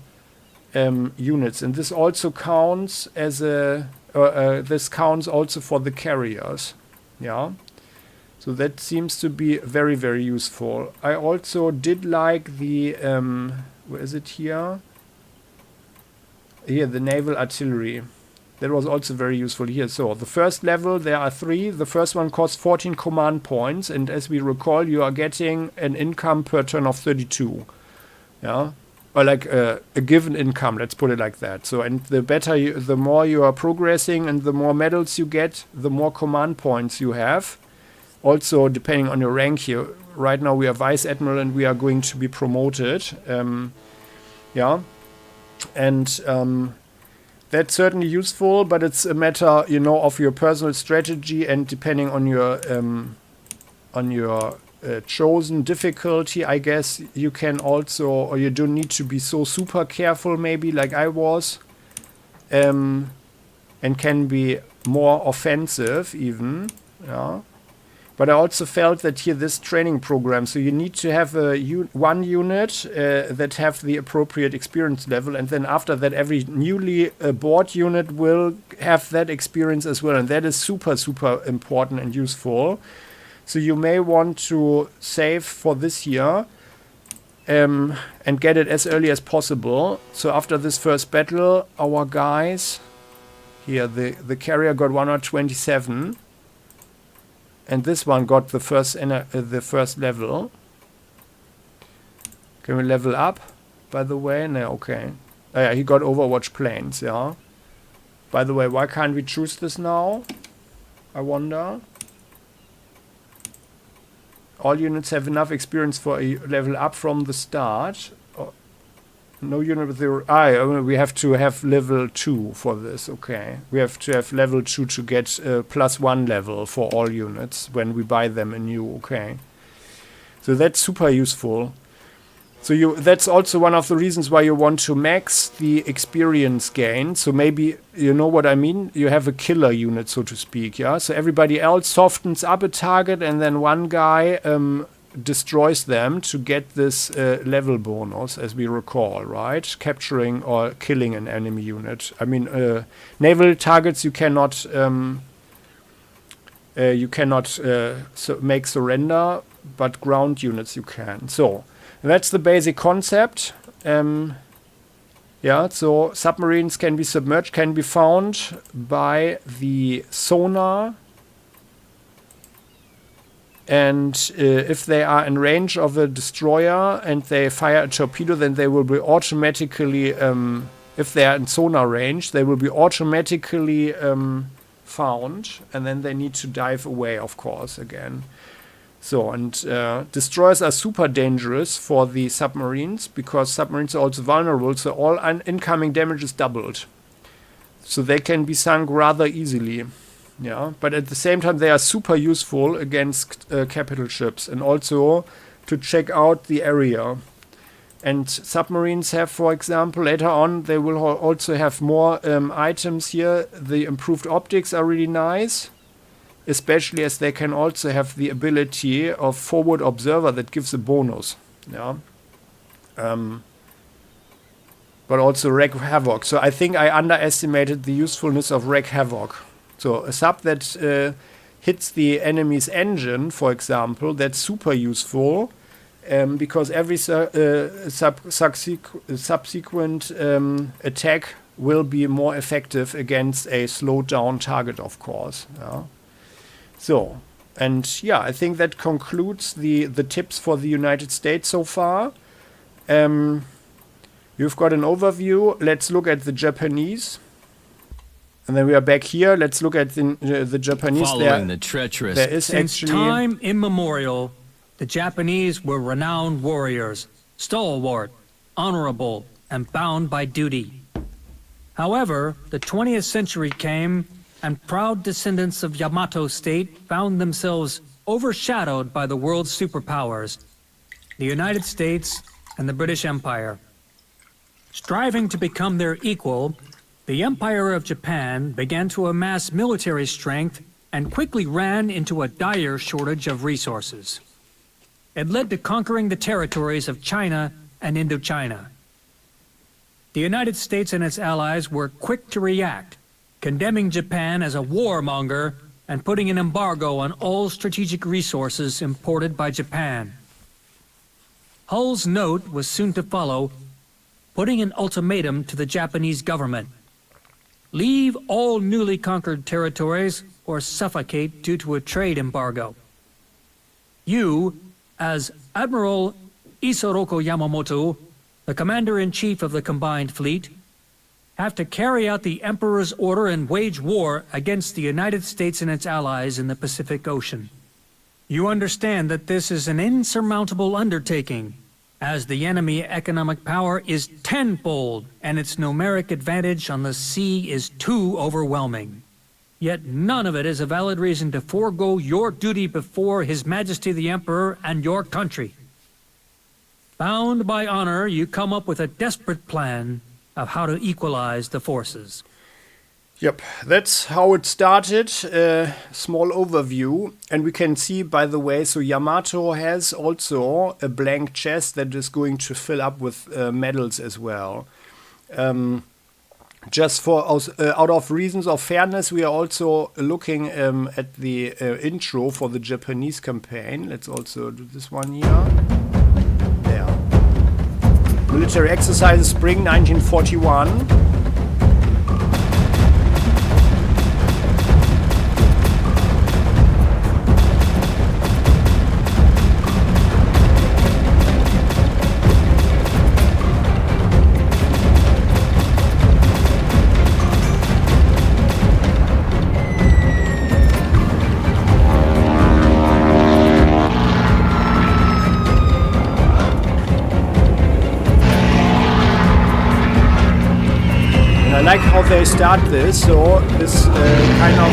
units, and this also counts as this counts also for the carriers. Yeah, so that seems to be very, very useful. I also did like the where is it here? Here, the naval artillery. That was also very useful here. So the first level, there are 3. The first one costs 14 command points, and as we recall, you are getting an income per turn of 32. Yeah, or like a given income. Let's put it like that. So, and the better, the more you are progressing, and the more medals you get, the more command points you have. Also, depending on your rank here. Right now, we are vice admiral, and we are going to be promoted. Yeah, and that's certainly useful, but it's a matter, you know, of your personal strategy, and depending on your chosen difficulty, I guess you can also, or you don't need to be so super careful, maybe like I was, and can be more offensive even. Yeah. But I also felt that here this training program, so you need to have one unit that have the appropriate experience level, and then after that every newly bought unit will have that experience as well, and that is super, super important and useful. So you may want to save for this year and get it as early as possible. So after this first battle, our guys, here the carrier got 127. And this one got the first level. Can we level up, by the way? No, okay. Oh, yeah, he got Overwatch planes, yeah. By the way, why can't we choose this now? I wonder. All units have enough experience for a level up from the start. No unit with zero. We have to have level 2 for this. Okay, we have to have level 2 to get +1 level for all units when we buy them anew. Okay, so that's super useful. So that's also one of the reasons why you want to max the experience gain. So maybe you know what I mean. You have a killer unit, so to speak. Yeah. So everybody else softens up a target, and then one guy destroys them to get this level bonus, as we recall, right? Capturing or killing an enemy unit. I mean, naval targets you cannot make surrender, but ground units you can. So that's the basic concept. Yeah, so submarines can be submerged, can be found by the sonar. And if they are in range of a destroyer and they fire a torpedo, then they will be automatically, if they are in sonar range, they will be automatically found. And then they need to dive away, of course, again. So, and destroyers are super dangerous for the submarines, because submarines are also vulnerable, so all incoming damage is doubled. So they can be sunk rather easily. Yeah, but at the same time they are super useful against capital ships, and also to check out the area. And submarines have, for example, later on they will also have more items here. The improved optics are really nice, especially as they can also have the ability of forward observer that gives a bonus. Yeah. But also wreak havoc. So I think I underestimated the usefulness of wreak havoc. So a sub that hits the enemy's engine, for example, that's super useful, because every subsequent attack will be more effective against a slowed down target, of course. Yeah. So, and yeah, I think that concludes the tips for the United States so far. You've got an overview. Let's look at the Japanese. And then we are back here. Let's look at the Japanese. Following the treacherous. There is Since time immemorial, the Japanese were renowned warriors, stalwart, honorable, and bound by duty. However, the 20th century came, and proud descendants of Yamato State found themselves overshadowed by the world's superpowers, the United States and the British Empire. Striving to become their equal, the Empire of Japan began to amass military strength and quickly ran into a dire shortage of resources. It led to conquering the territories of China and Indochina. The United States and its allies were quick to react, condemning Japan as a warmonger and putting an embargo on all strategic resources imported by Japan. Hull's note was soon to follow, putting an ultimatum to the Japanese government. Leave all newly conquered territories or suffocate due to a trade embargo. You, as Admiral Isoroku Yamamoto, the Commander-in-Chief of the Combined Fleet, have to carry out the Emperor's order and wage war against the United States and its allies in the Pacific Ocean. You understand that this is an insurmountable undertaking, as the enemy economic power is tenfold and its numeric advantage on the sea is too overwhelming. Yet none of it is a valid reason to forego your duty before His Majesty the Emperor and your country. Bound by honor, you come up with a desperate plan of how to equalize the forces. Yep, that's how it started. Small overview. And we can see, by the way, so Yamato has also a blank chest that is going to fill up with medals as well. Just for out of reasons of fairness, we are also looking at the intro for the Japanese campaign. Let's also do this one here. There. Military exercises, spring 1941. I like how they start this, so this kind of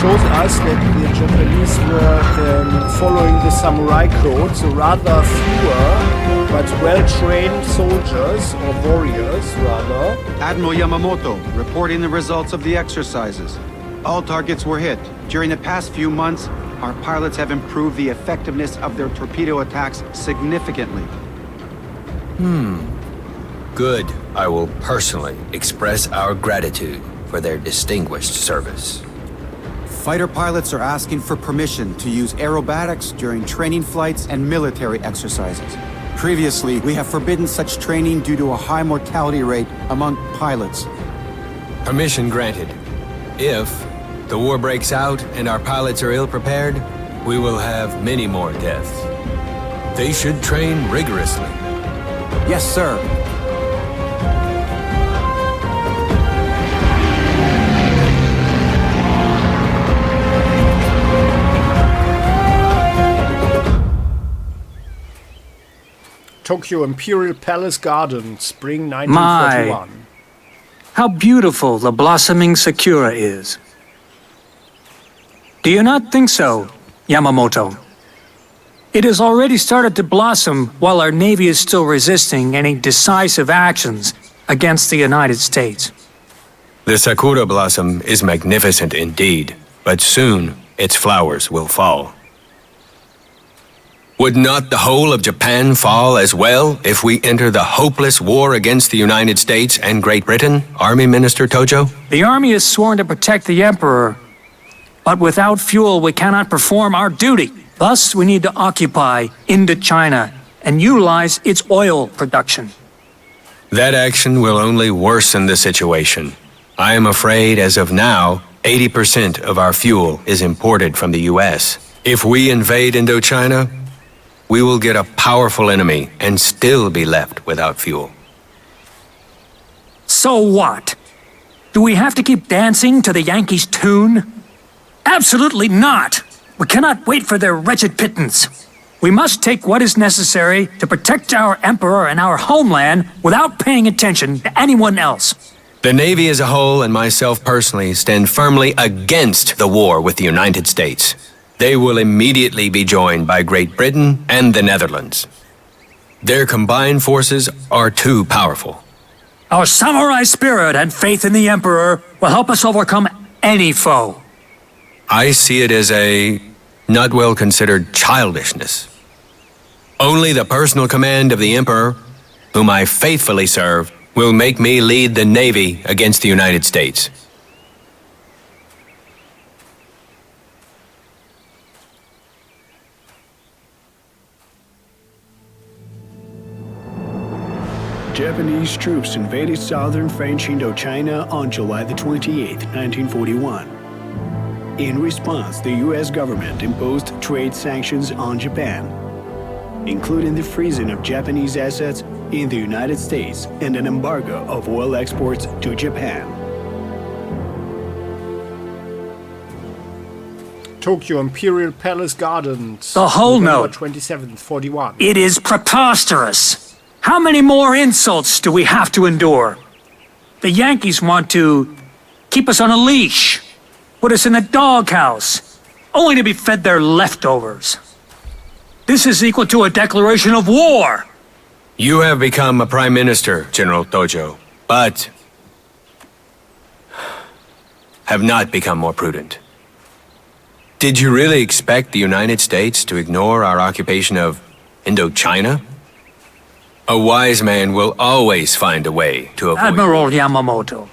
shows us that the Japanese were following the samurai code, so rather fewer but well-trained soldiers or warriors rather. Admiral Yamamoto reporting the results of the exercises. All targets were hit. During the past few months, our pilots have improved the effectiveness of their torpedo attacks significantly. Good. I will personally express our gratitude for their distinguished service. Fighter pilots are asking for permission to use aerobatics during training flights and military exercises. Previously, we have forbidden such training due to a high mortality rate among pilots. Permission granted. If the war breaks out and our pilots are ill-prepared, we will have many more deaths. They should train rigorously. Yes, sir. Tokyo Imperial Palace Garden, spring 1941. How beautiful the blossoming sakura is. Do you not think so, Yamamoto? It has already started to blossom while our Navy is still resisting any decisive actions against the United States. The sakura blossom is magnificent indeed, but soon its flowers will fall. Would not the whole of Japan fall as well if we enter the hopeless war against the United States and Great Britain, Army Minister Tojo? The Army is sworn to protect the Emperor, but without fuel we cannot perform our duty. Thus, we need to occupy Indochina and utilize its oil production. That action will only worsen the situation. I am afraid, as of now, 80% of our fuel is imported from the U.S. If we invade Indochina, we will get a powerful enemy and still be left without fuel. So what? Do we have to keep dancing to the Yankees' tune? Absolutely not! We cannot wait for their wretched pittance. We must take what is necessary to protect our Emperor and our homeland without paying attention to anyone else. The Navy as a whole and myself personally stand firmly against the war with the United States. They will immediately be joined by Great Britain and the Netherlands. Their combined forces are too powerful. Our samurai spirit and faith in the Emperor will help us overcome any foe. I see it as a not well considered childishness. Only the personal command of the Emperor, whom I faithfully serve, will make me lead the Navy against the United States. Japanese troops invaded southern French Indochina on July the 28th, 1941. In response, the U.S. government imposed trade sanctions on Japan, including the freezing of Japanese assets in the United States and an embargo of oil exports to Japan. Tokyo Imperial Palace Gardens. The whole November note. 27th, 41. It is preposterous. How many more insults do we have to endure? The Yankees want to keep us on a leash, put us in a doghouse, only to be fed their leftovers. This is equal to a declaration of war. You have become a prime minister, General Tojo, but have not become more prudent. Did you really expect the United States to ignore our occupation of Indochina? A wise man will always find a way to avoid... Admiral Yamamoto,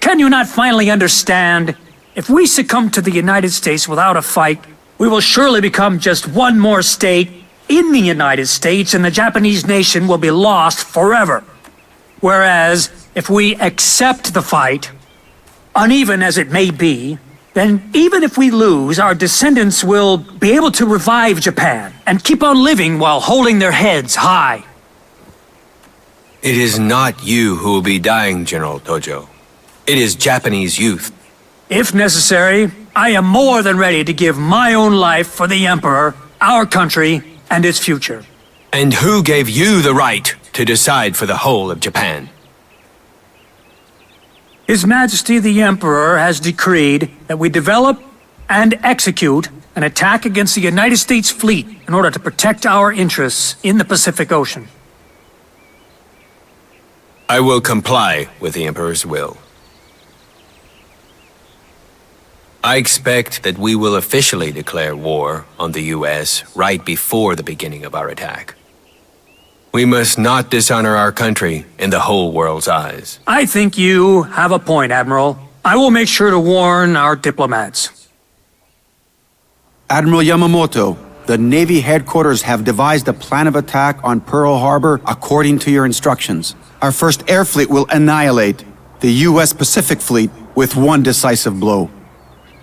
can you not finally understand? If we succumb to the United States without a fight, we will surely become just one more state in the United States, and the Japanese nation will be lost forever. Whereas, if we accept the fight, uneven as it may be, then even if we lose, our descendants will be able to revive Japan and keep on living while holding their heads high. It is not you who will be dying, General Tojo. It is Japanese youth. If necessary, I am more than ready to give my own life for the Emperor, our country, and its future. And who gave you the right to decide for the whole of Japan? His Majesty the Emperor has decreed that we develop and execute an attack against the United States fleet in order to protect our interests in the Pacific Ocean. I will comply with the Emperor's will. I expect that we will officially declare war on the U.S. right before the beginning of our attack. We must not dishonor our country in the whole world's eyes. I think you have a point, Admiral. I will make sure to warn our diplomats. Admiral Yamamoto, the Navy headquarters have devised a plan of attack on Pearl Harbor according to your instructions. Our first air fleet will annihilate the U.S. Pacific Fleet with one decisive blow.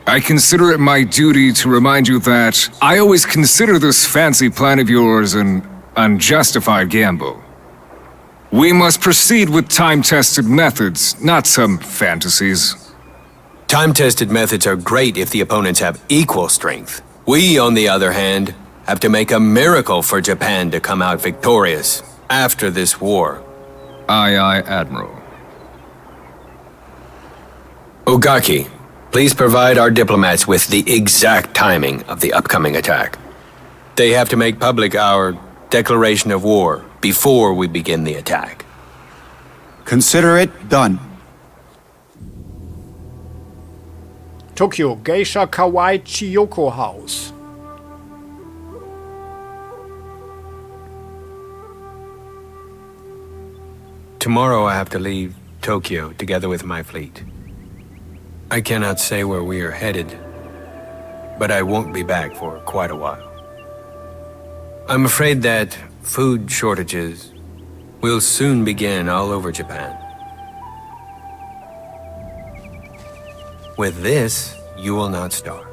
I consider it my duty to remind you that I always consider this fancy plan of yours an unjustified gamble. We must proceed with time-tested methods, not some fantasies. Time-tested methods are great if the opponents have equal strength. We, on the other hand, have to make a miracle for Japan to come out victorious after this war. Aye, aye, Admiral. Ogaki, please provide our diplomats with the exact timing of the upcoming attack. They have to make public our declaration of war before we begin the attack. Consider it done. Tokyo Geisha Kawaii Chiyoko House. Tomorrow I have to leave Tokyo together with my fleet. I cannot say where we are headed, but I won't be back for quite a while. I'm afraid that food shortages will soon begin all over Japan. With this, you will not starve.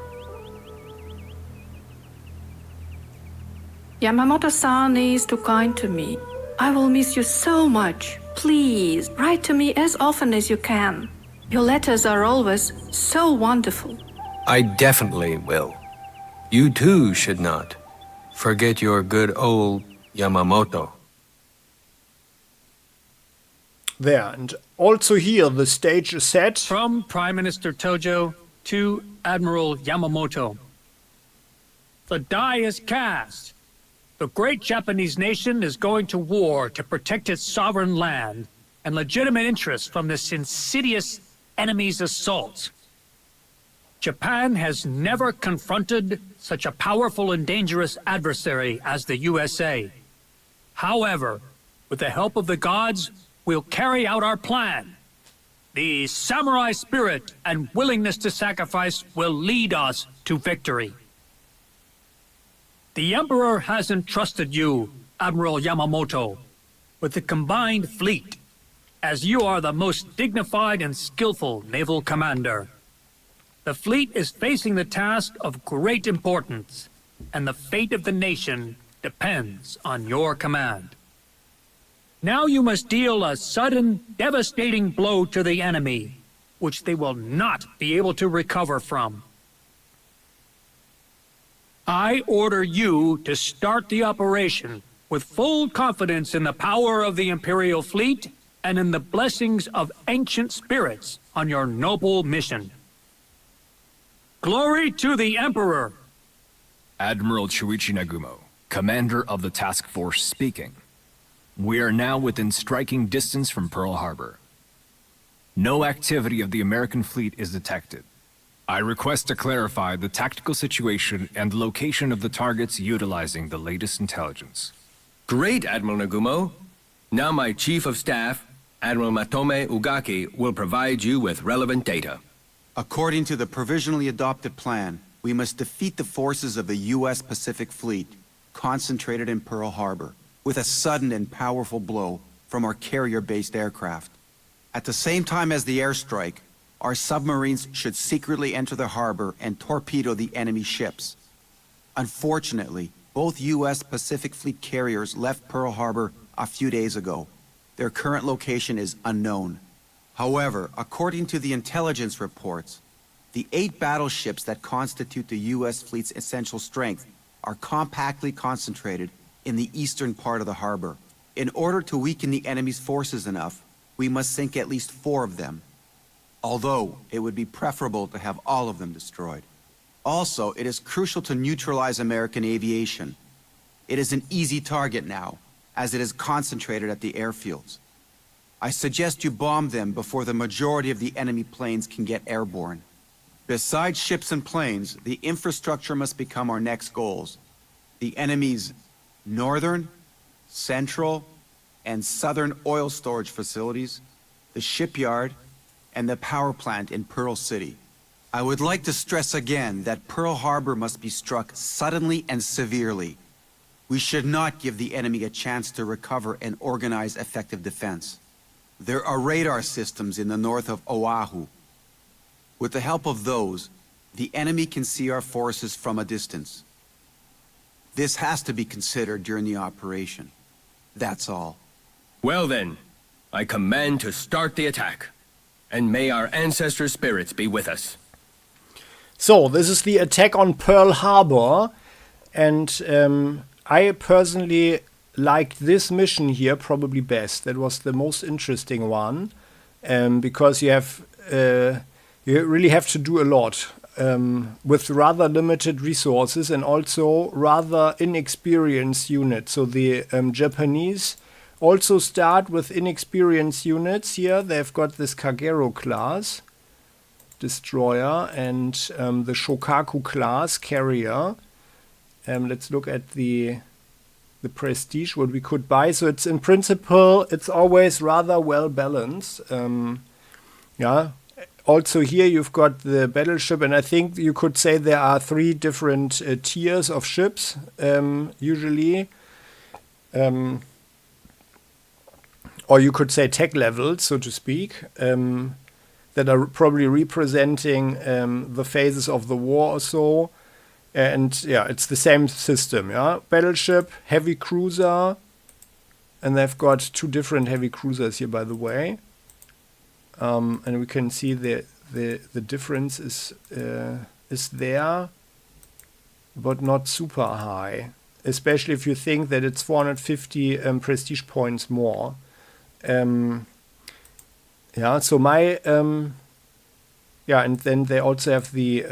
Yamamoto-san is too kind to me. I will miss you so much. Please, write to me as often as you can. Your letters are always so wonderful. I definitely will. You too should not forget your good old Yamamoto. There, and also here the stage is set. From Prime Minister Tojo to Admiral Yamamoto. The die is cast. The great Japanese nation is going to war to protect its sovereign land and legitimate interests from this insidious enemy's assault. Japan has never confronted such a powerful and dangerous adversary as the USA. However, with the help of the gods, we'll carry out our plan. The samurai spirit and willingness to sacrifice will lead us to victory. The Emperor has entrusted you, Admiral Yamamoto, with the combined fleet, as you are the most dignified and skillful naval commander. The fleet is facing the task of great importance, and the fate of the nation depends on your command. Now you must deal a sudden, devastating blow to the enemy, which they will not be able to recover from. I order you to start the operation with full confidence in the power of the Imperial fleet and in the blessings of ancient spirits on your noble mission. Glory to the Emperor! Admiral Chuichi Nagumo, commander of the task force speaking. We are now within striking distance from Pearl Harbor. No activity of the American fleet is detected. I request to clarify the tactical situation and the location of the targets utilizing the latest intelligence. Great, Admiral Nagumo. Now my Chief of Staff, Admiral Matome Ugaki, will provide you with relevant data. According to the provisionally adopted plan, we must defeat the forces of the U.S. Pacific Fleet, concentrated in Pearl Harbor, with a sudden and powerful blow from our carrier-based aircraft. At the same time as the airstrike, our submarines should secretly enter the harbor and torpedo the enemy ships. Unfortunately, both U.S. Pacific Fleet carriers left Pearl Harbor a few days ago. Their current location is unknown. However, according to the intelligence reports, the 8 battleships that constitute the U.S. fleet's essential strength are compactly concentrated in the eastern part of the harbor. In order to weaken the enemy's forces enough, we must sink at least 4 of them. Although, it would be preferable to have all of them destroyed. Also, it is crucial to neutralize American aviation. It is an easy target now, as it is concentrated at the airfields. I suggest you bomb them before the majority of the enemy planes can get airborne. Besides ships and planes, the infrastructure must become our next goals. The enemy's northern, central, and southern oil storage facilities, the shipyard, and the power plant in Pearl City. I would like to stress again that Pearl Harbor must be struck suddenly and severely. We should not give the enemy a chance to recover and organize effective defense. There are radar systems in the north of Oahu. With the help of those, the enemy can see our forces from a distance. This has to be considered during the operation. That's all. Well then, I command to start the attack. And may our ancestor spirits be with us. So, this is the attack on Pearl Harbor. And I personally liked this mission here probably best. That was the most interesting one. Because you really have to do a lot. With rather limited resources and also rather inexperienced units. So the Japanese also start with inexperienced units here. They've got this Kagero class destroyer and the Shokaku class carrier. Let's look at the prestige, what we could buy. So it's in principle, it's always rather well balanced. Yeah. Also here you've got the battleship, and I think you could say there are 3 different tiers of ships, usually. Or you could say tech levels, so to speak, that are probably representing the phases of the war or so. And yeah, it's the same system, yeah? Battleship, heavy cruiser, and they've got 2 different heavy cruisers here, by the way. And we can see the difference is there, but not super high. Especially if you think that it's 450 prestige points more. Yeah, so my yeah, and then they also have the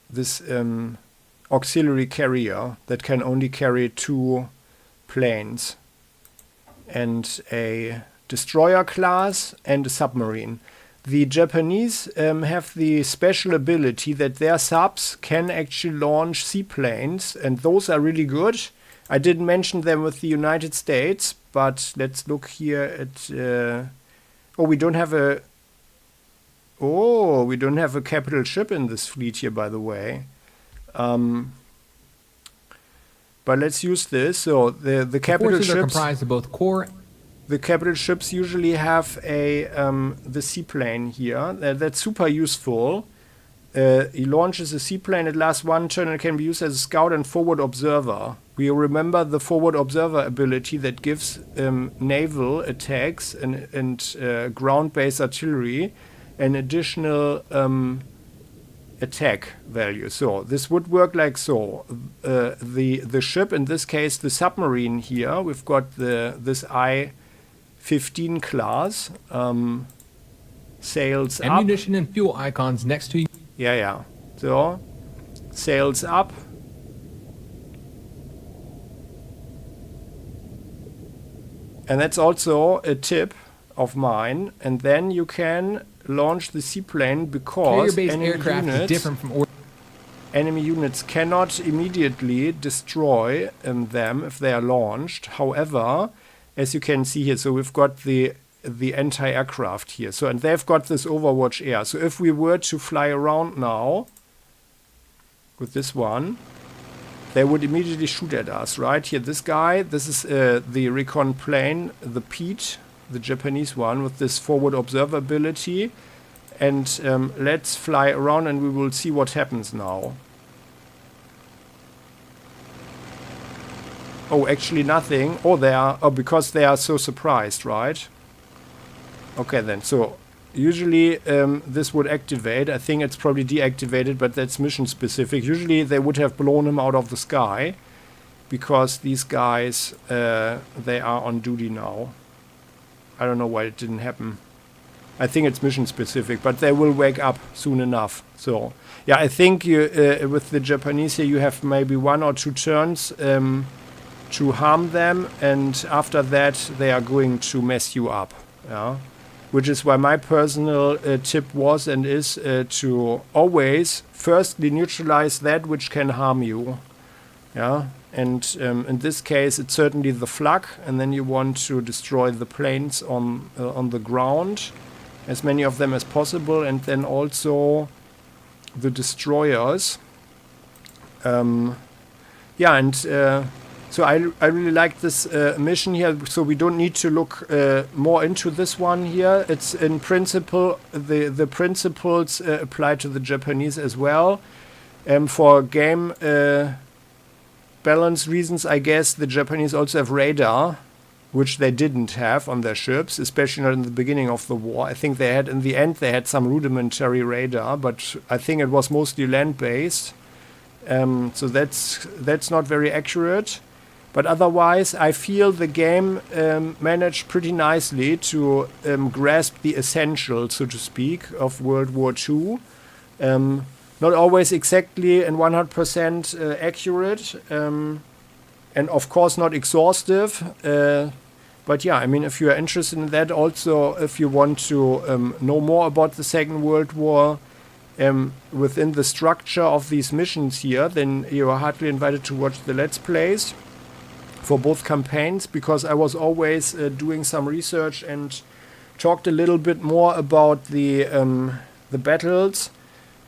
this auxiliary carrier that can only carry 2 planes and a destroyer class and a submarine. the Japanese have the special ability that their subs can actually launch seaplanes, and those are really good. I didn't mention them with the United States, but let's look here at... we don't have a capital ship in this fleet here, by the way. But let's use this. So the capital ships are comprised of both core. The capital ships usually have the seaplane here. That's super useful. He launches a seaplane. It lasts one turn and can be used as a scout and forward observer. We remember the forward observer ability that gives naval attacks and ground-based artillery an additional attack value. So this would work like so. The ship, in this case the submarine here, we've got this I-15 class, sails up. Ammunition and fuel icons next to you. Yeah. So sails up. And that's also a tip of mine. And then you can launch the seaplane because enemy units cannot immediately destroy them if they are launched. However, as you can see here, so we've got the anti-aircraft here. So, and they've got this Overwatch Air. So if we were to fly around now with this one, they would immediately shoot at us, right? Here, this guy, this is the recon plane, the Pete, the Japanese one, with this forward observability. And let's fly around and we will see what happens now. Oh, actually nothing. Oh, they are, because they are so surprised, right? Okay then, so usually this would activate. I think it's probably deactivated, but that's mission specific. Usually they would have blown him out of the sky because these guys, they are on duty now. I don't know why it didn't happen. I think it's mission specific, but they will wake up soon enough. So yeah, I think you, with the Japanese here, you have maybe 1 or 2 turns to harm them, and after that they are going to mess you up. Yeah, which is why my personal tip was and is to always firstly neutralize that which can harm you. Yeah, and in this case it's certainly the flak, and then you want to destroy the planes on the ground, as many of them as possible, and then also the destroyers. Yeah, and so I really like this mission here, so we don't need to look more into this one here. It's in principle, the principles apply to the Japanese as well. For game balance reasons, I guess the Japanese also have radar, which they didn't have on their ships, especially not in the beginning of the war. I think they had, in the end, they had some rudimentary radar, but I think it was mostly land-based. So that's not very accurate. But otherwise, I feel the game managed pretty nicely to grasp the essentials, so to speak, of World War II. Not always exactly and 100% accurate, and of course not exhaustive. But yeah, I mean, if you are interested in that, also if you want to know more about the Second World War within the structure of these missions here, then you are heartily invited to watch the Let's Plays for both campaigns, because I was always doing some research and talked a little bit more about the battles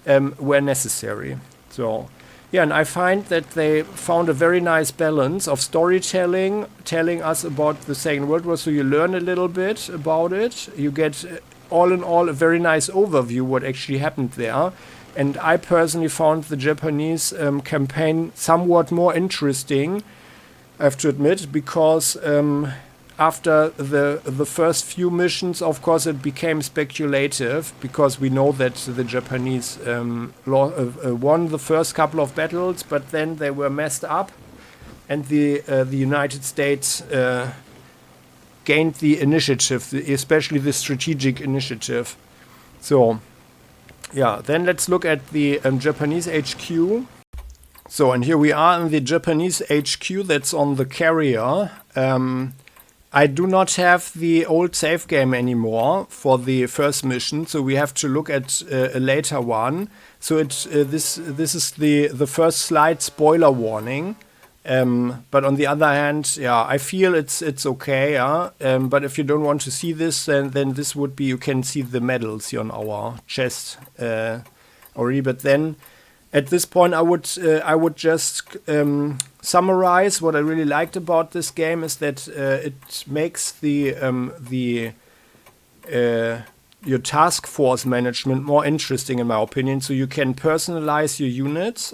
where necessary. So yeah, and I find that they found a very nice balance of storytelling, telling us about the Second World War, so you learn a little bit about it. You get, all in all, a very nice overview what actually happened there. And I personally found the Japanese campaign somewhat more interesting, I have to admit, because after the first few missions, of course, it became speculative, because we know that the Japanese won the first couple of battles, but then they were messed up, and the United States gained the initiative, especially the strategic initiative. So, yeah, then let's look at the Japanese HQ. So, and here we are in the Japanese HQ that's on the carrier. I do not have the old save game anymore for the first mission, so we have to look at a later one. So this is the first slight spoiler warning. But on the other hand, yeah, I feel it's okay. Yeah? But if you don't want to see this, then this would be, you can see the medals here on our chest already. But then at this point, I would just summarize what I really liked about this game is that it makes your task force management more interesting, in my opinion. So you can personalize your units,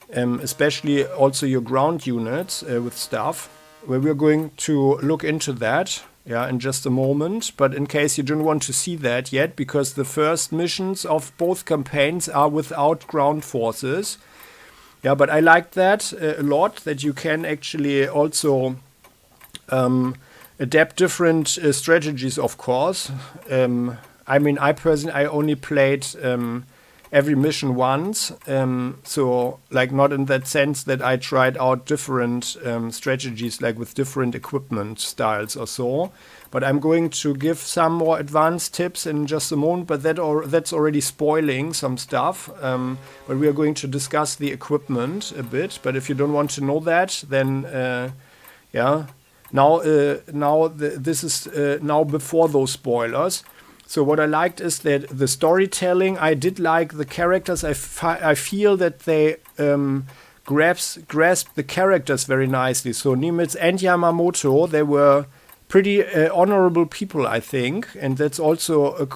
especially also your ground units with stuff. Where we're going to look into that, in just a moment. But in case you don't want to see that yet, because the first missions of both campaigns are without ground forces. Yeah, but I like that a lot, that you can actually also adapt different strategies, of course. I mean, I only played every mission once, so like not in that sense that I tried out different strategies, like with different equipment styles or so. But I'm going to give some more advanced tips in just a moment, but that's already spoiling some stuff. But we are going to discuss the equipment a bit. But if you don't want to know that, then this is now before those spoilers. So what I liked is that the storytelling, I did like the characters. I feel that they grasp the characters very nicely. So Nimitz and Yamamoto, they were pretty honorable people, I think. And that's also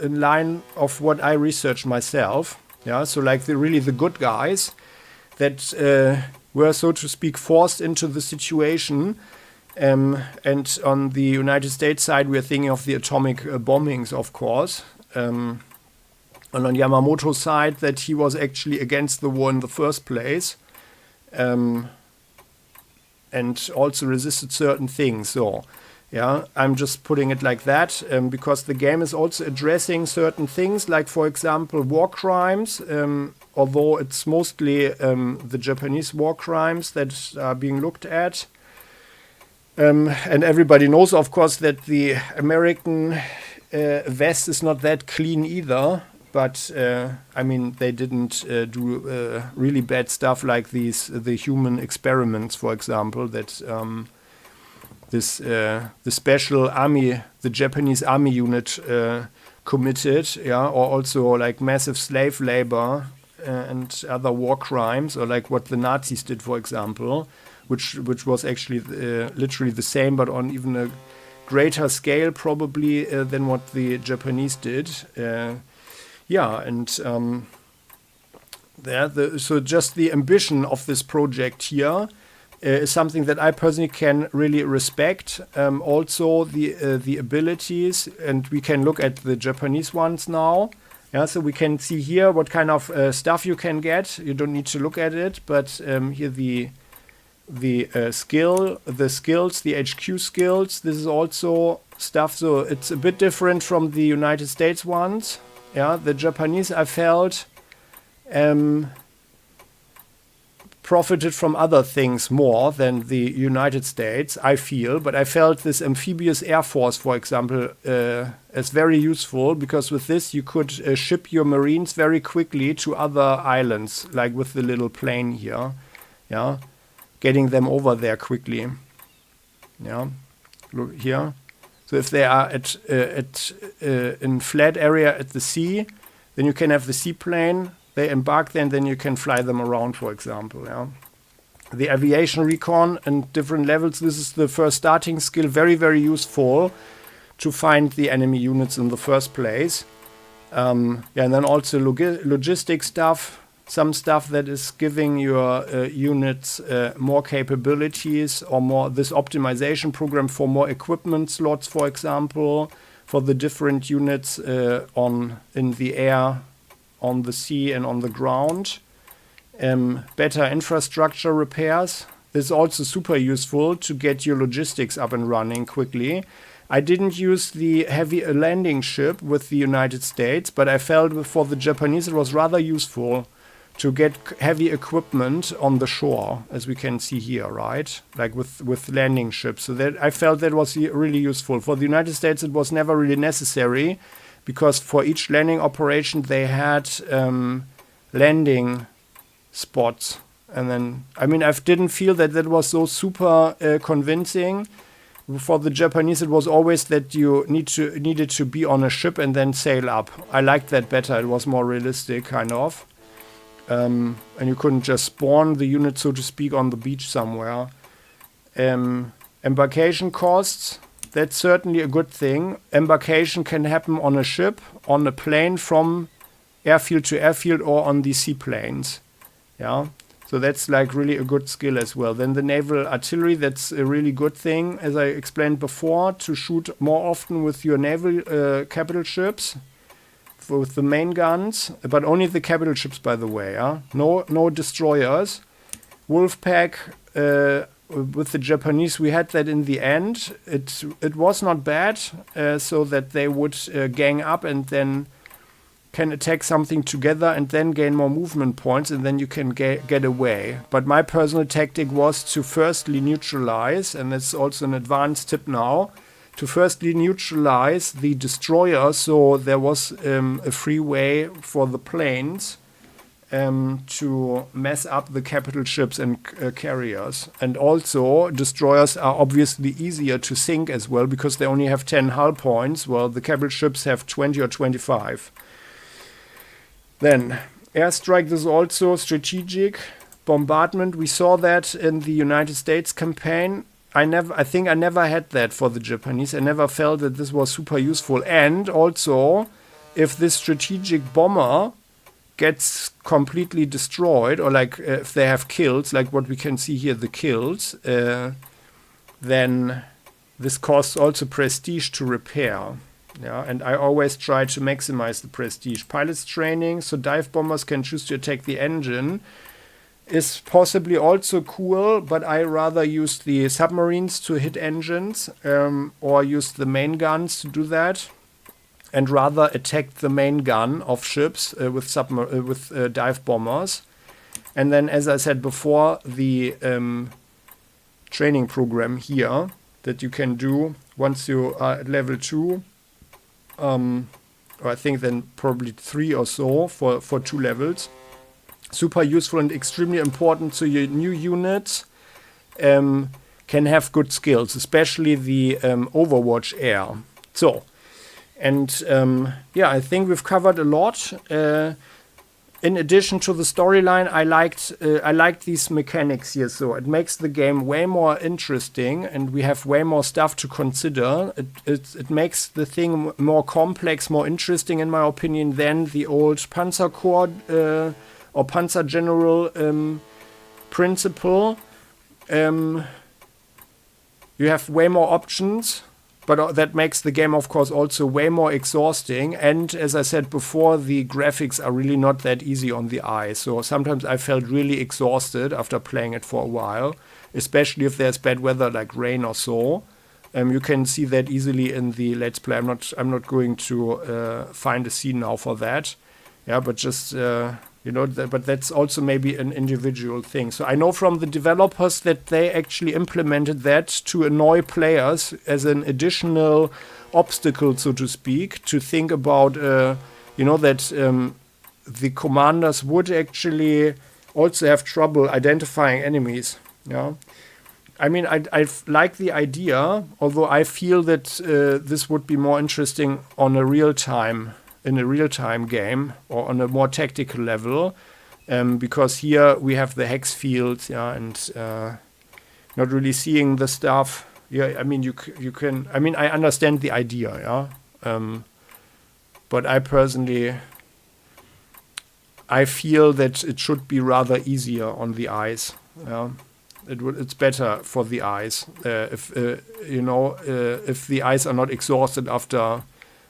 in line of what I researched myself. Yeah, so like really the good guys that were, so to speak, forced into the situation. And on the United States side, we're thinking of the atomic bombings, of course. And on Yamamoto's side, that he was actually against the war in the first place. And also resisted certain things. So, yeah, I'm just putting it like that because the game is also addressing certain things, like, for example, war crimes, although it's mostly the Japanese war crimes that are being looked at. And everybody knows, of course, that the American West is not that clean either. But, I mean, they didn't do really bad stuff like the human experiments, for example, that the special army, the Japanese army unit committed, or also like massive slave labor and other war crimes, or like what the Nazis did, for example, which was actually literally the same, but on even a greater scale probably than what the Japanese did. So just the ambition of this project here is something that I personally can really respect. Also the abilities, and we can look at the Japanese ones now. Yeah, so we can see here what kind of stuff you can get. You don't need to look at it, but here the skills, the HQ skills. This is also stuff. So it's a bit different from the United States ones. Yeah, the Japanese, I felt, profited from other things more than the United States, I feel. But I felt this amphibious air force, for example, as very useful, because with this you could ship your Marines very quickly to other islands, like with the little plane here. Yeah, getting them over there quickly. Yeah, look here. So if they are in flat area at the sea, then you can have the seaplane. They embark there, and then you can fly them around, for example. Yeah. The aviation recon and different levels. This is the first starting skill. Very, very useful to find the enemy units in the first place. And then also logistic stuff. Some stuff that is giving your units more capabilities, or more this optimization program for more equipment slots, for example, for the different units in the air, on the sea, and on the ground. Better infrastructure repairs. This is also super useful to get your logistics up and running quickly. I didn't use the heavy landing ship with the United States, but I felt for the Japanese it was rather useful to get heavy equipment on the shore, as we can see here, right? Like with landing ships. So that I felt that was really useful. For the United States, it was never really necessary, because for each landing operation they had landing spots. And then, I mean, I didn't feel that was so super convincing. For the Japanese, it was always that you needed to be on a ship and then sail up. I liked that better. It was more realistic, kind of. And you couldn't just spawn the unit, so to speak, on the beach somewhere. Embarkation costs, that's certainly a good thing. Embarkation can happen on a ship, on a plane from airfield to airfield, or on the seaplanes. Yeah, so that's like really a good skill as well. Then the naval artillery, that's a really good thing, as I explained before, to shoot more often with your naval capital ships. With the main guns, but only the capital ships, by the way. No destroyers. Wolfpack with the Japanese, we had that in the end. It was not bad, so that they would gang up and then can attack something together and then gain more movement points, and then you can get away. But my personal tactic was to firstly neutralize, and that's also an advanced tip now, to firstly neutralize the destroyer, so there was a free way for the planes to mess up the capital ships and carriers. And also, destroyers are obviously easier to sink as well, because they only have 10 hull points, while the capital ships have 20 or 25. Then, airstrike is also strategic. Bombardment, we saw that in the United States campaign. I think I never had that for the Japanese. I never felt that this was super useful. And also, if this strategic bomber gets completely destroyed, or like if they have kills, like what we can see here, the kills, then this costs also prestige to repair. Yeah, and I always try to maximize the prestige. Pilots training, so dive bombers can choose to attack the engine, is possibly also cool, but I rather use the submarines to hit engines, or use the main guns to do that, and rather attack the main gun of ships with dive bombers. And then, as I said before, the training program here that you can do once you are at level 2, or I think then probably 3 or so for 2 levels. Super useful and extremely important, so your new units can have good skills, especially the Overwatch Air. So, and yeah, I think we've covered a lot. In addition to the storyline, I liked these mechanics here. So it makes the game way more interesting, and we have way more stuff to consider. It makes the thing more complex, more interesting, in my opinion, than the old Panzerkorps or Panzer General principle. You have way more options, but that makes the game, of course, also way more exhausting. And as I said before, the graphics are really not that easy on the eye. So sometimes I felt really exhausted after playing it for a while, especially if there's bad weather like rain or so. You can see that easily in the Let's Play. I'm not going to find a scene now for that. Yeah, but just but that's also maybe an individual thing. So I know from the developers that they actually implemented that to annoy players as an additional obstacle, so to speak, to think about, that the commanders would actually also have trouble identifying enemies. Yeah, I mean, I like the idea, although I feel that this would be more interesting in a real-time game, or on a more tactical level, because here we have the hex-field, and not really seeing the stuff. Yeah, I mean, you can. I mean, I understand the idea, yeah, but I personally, I feel that it should be rather easier on the eyes. Yeah, it's better for the eyes if the eyes are not exhausted after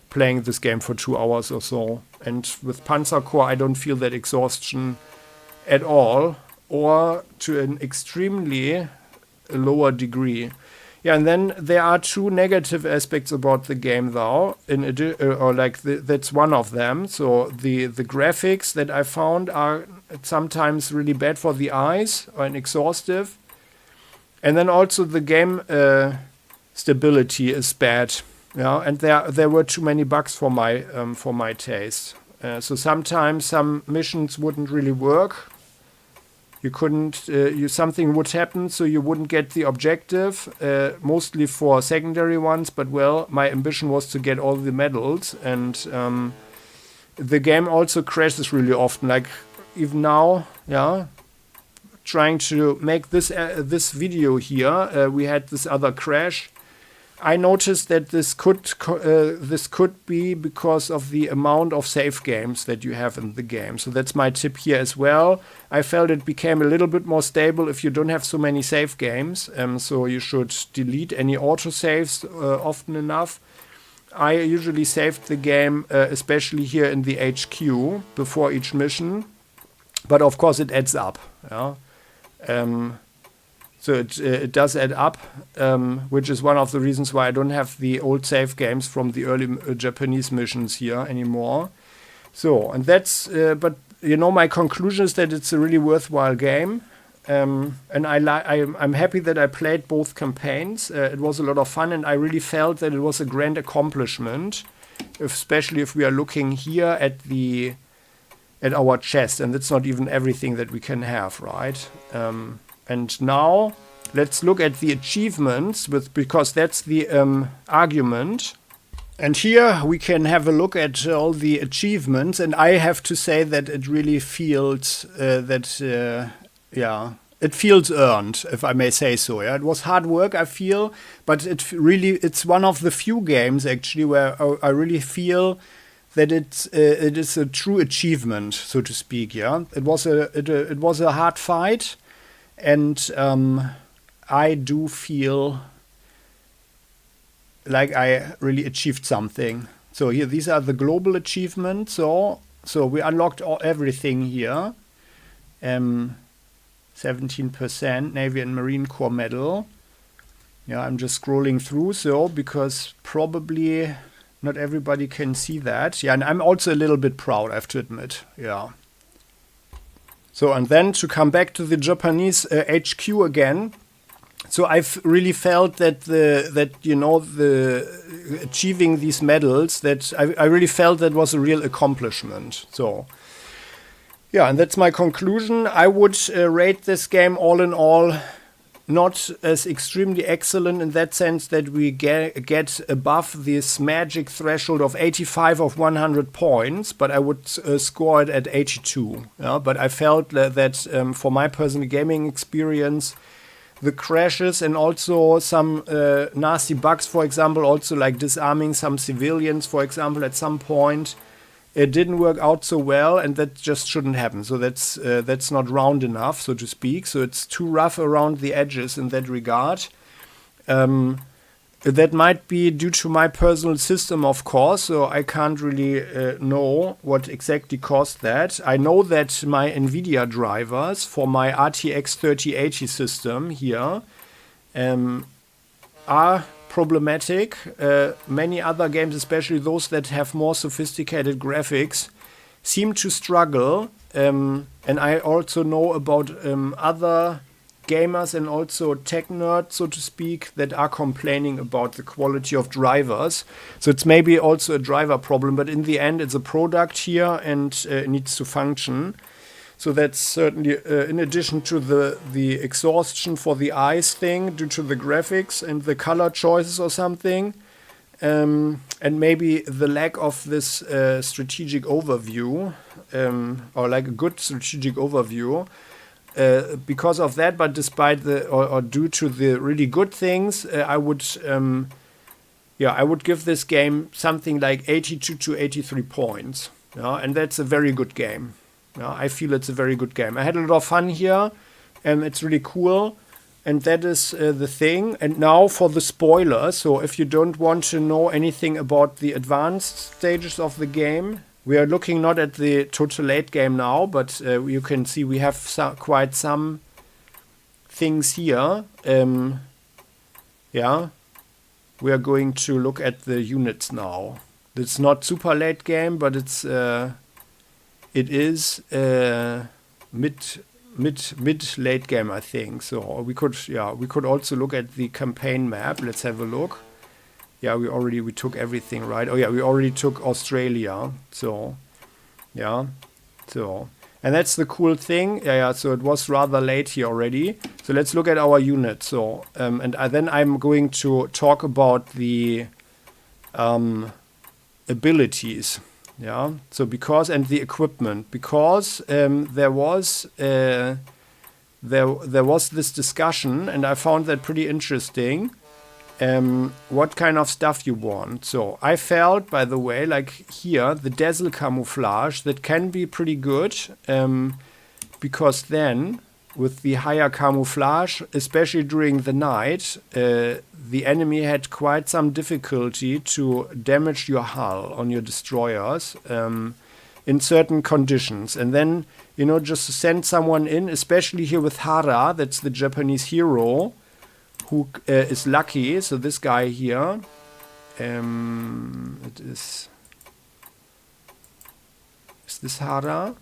playing this game for 2 hours or so. And with Panzerkorps, I don't feel that exhaustion at all, or to an extremely lower degree. Yeah, and then there are 2 negative aspects about the game, though. That's one of them. So the graphics that I found are It's sometimes really bad for the eyes and exhaustive. And then also the game stability is bad. Yeah, and there were too many bugs for my taste. So sometimes some missions wouldn't really work. You couldn't, something would happen, so you wouldn't get the objective, mostly for secondary ones, but well, my ambition was to get all the medals, and the game also crashes really often, like even now, yeah, trying to make this video here, we had this other crash. I noticed that this could be because of the amount of save games that you have in the game. So that's my tip here as well. I felt it became a little bit more stable if you don't have so many save games. So you should delete any autosaves often enough. I usually saved the game, especially here in the HQ, before each mission. But of course it adds up. Yeah. So it does add up, which is one of the reasons why I don't have the old save games from the early Japanese missions here anymore. So, and that's, but you know, my conclusion is that it's a really worthwhile game. And I'm happy that I played both campaigns. It was a lot of fun, and I really felt that it was a grand accomplishment, especially if we are looking here at our chest, and that's not even everything that we can have, right? And now let's look at the achievements, because that's the argument. And here we can have a look at all the achievements, and I have to say that it really feels it feels earned, if I may say so. Yeah, it was hard work, I feel, but it's one of the few games actually where I really feel that it is a true achievement, so to speak. Yeah, it was a hard fight. And I do feel like I really achieved something. So here, these are the global achievements. So we unlocked everything here. 17% Navy and Marine Corps medal. Yeah, I'm just scrolling through, because probably not everybody can see that. Yeah, and I'm also a little bit proud, I have to admit. Yeah. So, and then to come back to the Japanese HQ again. So I've really felt that achieving these medals, that I really felt that was a real accomplishment. So, yeah, and that's my conclusion. I would rate this game all in all not as extremely excellent in that sense that we get above this magic threshold of 85 of 100 points, but I would score it at 82. Yeah? But I felt that for my personal gaming experience, the crashes and also some nasty bugs, for example, also like disarming some civilians, for example, at some point, it didn't work out so well, and that just shouldn't happen. So that's not round enough, so to speak. So it's too rough around the edges in that regard. That might be due to my personal system, of course. So I can't really know what exactly caused that. I know that my NVIDIA drivers for my RTX 3080 system here are problematic. Many other games, especially those that have more sophisticated graphics, seem to struggle. And I also know about other gamers and also tech nerds, so to speak, that are complaining about the quality of drivers. So it's maybe also a driver problem, but in the end it's a product here and it needs to function. So that's certainly, in addition to the exhaustion for the eyes thing due to the graphics and the color choices or something, and maybe the lack of this strategic overview, or like a good strategic overview. Because of that, but despite or due to the really good things, I would give this game something like 82 to 83 points. Yeah, and that's a very good game. I feel it's a very good game. I had a lot of fun here, and it's really cool. And that is the thing. And now for the spoiler. So if you don't want to know anything about the advanced stages of the game, we are looking not at the total late game now, but you can see we have quite some things here. Yeah, we are going to look at the units now. It's not super late game, but it is mid late game, I think. So we could also look at the campaign map. Let's have a look. Yeah, we took everything, right? Oh yeah, we already took Australia. So yeah, and that's the cool thing. Yeah, so it was rather late here already. So let's look at our unit. So then I'm going to talk about the abilities. Yeah, so and the equipment, because there was this discussion, and I found that pretty interesting. What kind of stuff you want. So I felt, by the way, like here, the dazzle camouflage, that can be pretty good, because then with the higher camouflage, especially during the night, the enemy had quite some difficulty to damage your hull on your destroyers in certain conditions. And then, just to send someone in, especially here with Hara, that's the Japanese hero, who is lucky. So this guy here, is this Hara?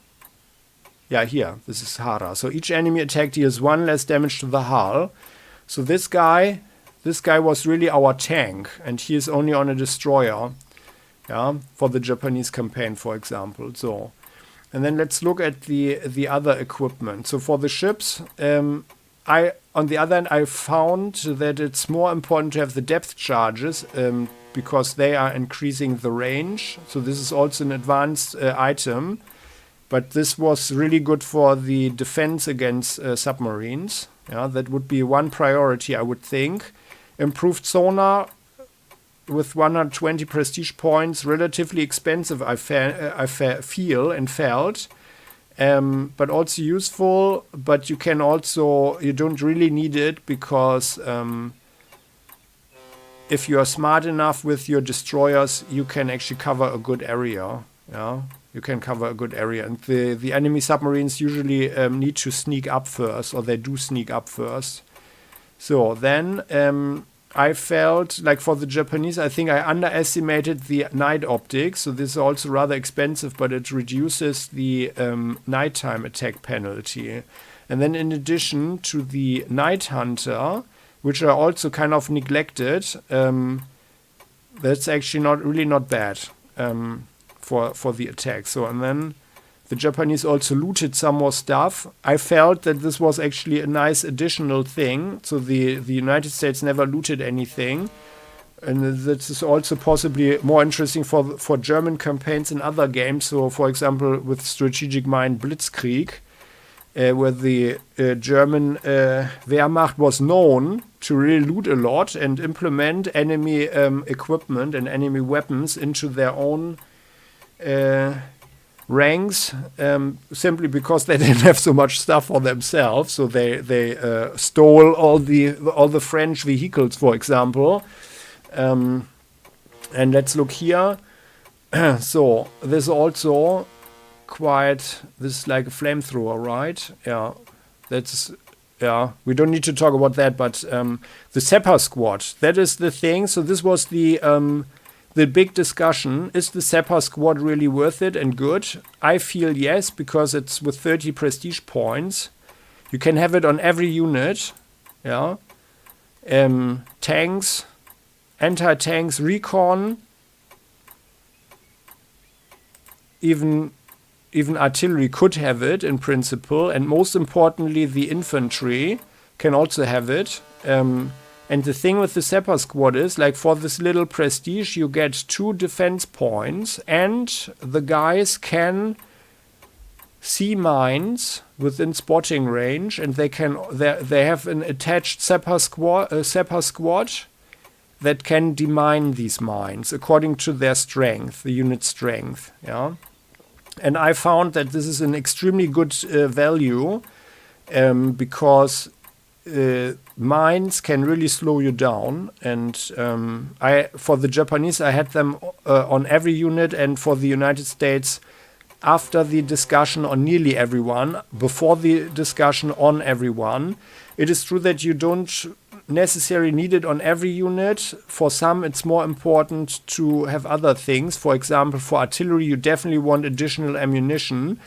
Yeah, here, this is Hara. So each enemy attack deals 1 less damage to the hull. So this guy was really our tank, and he is only on a destroyer, yeah, for the Japanese campaign, for example. So, and then let's look at the other equipment. So for the ships, on the other hand, I found that it's more important to have the depth charges, because they are increasing the range. So this is also an advanced item, but this was really good for the defense against submarines. Yeah, that would be one priority, I would think. Improved sonar with 120 prestige points, relatively expensive, I feel and felt. But also useful, but you don't really need it, because if you are smart enough with your destroyers, you can actually cover a good area. Yeah, you can cover a good area, and the enemy submarines usually need to sneak up first, or they do sneak up first. So then I felt like for the Japanese, I think I underestimated the night optics. So this is also rather expensive, but it reduces the nighttime attack penalty. And then in addition to the Night Hunter, which are also kind of neglected, that's actually not bad for the attack. So, and then the Japanese also looted some more stuff. I felt that this was actually a nice additional thing. So the United States never looted anything. And this is also possibly more interesting for German campaigns in other games. So, for example, with Strategic Mind Blitzkrieg, where the German Wehrmacht was known to really loot a lot and implement enemy equipment and enemy weapons into their own ranks, simply because they didn't have so much stuff for themselves. So they stole all the French vehicles, for example. And let's look here. So this also this is like a flamethrower, right? Yeah, we don't need to talk about that, but the Sapper Squad, that is the thing. So this was the big discussion. Is the Sapper Squad really worth it and good? I feel yes, because it's with 30 prestige points. You can have it on every unit. Yeah. Tanks, anti-tanks, recon, even artillery could have it in principle, and most importantly, the infantry can also have it. And the thing with the Sapper Squad is, like, for this little prestige, you get 2 defense points, and the guys can see mines within spotting range, and they have an attached Sapper Squad that can demine these mines according to their strength, the unit strength. Yeah. And I found that this is an extremely good value, because mines can really slow you down. And for the Japanese, I had them on every unit, and for the United States, after the discussion on nearly everyone, before the discussion on everyone. It is true that you don't necessarily need it on every unit. For some, it's more important to have other things. For example, for artillery, you definitely want additional ammunition,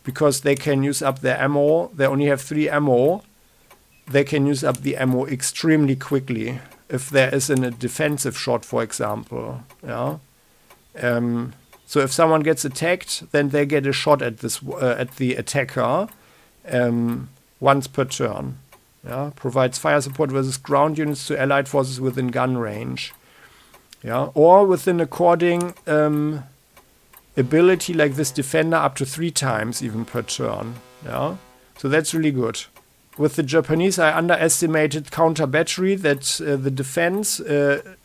because they can use up their ammo. They only have 3 ammo. They can use up the ammo extremely quickly if there is a defensive shot, for example. Yeah. So if someone gets attacked, then they get a shot at the attacker once per turn. Yeah. Provides fire support versus ground units to allied forces within gun range. Yeah. Or within according ability like this defender up to 3 times even per turn. Yeah. So that's really good. With the Japanese, I underestimated counter battery, that the defense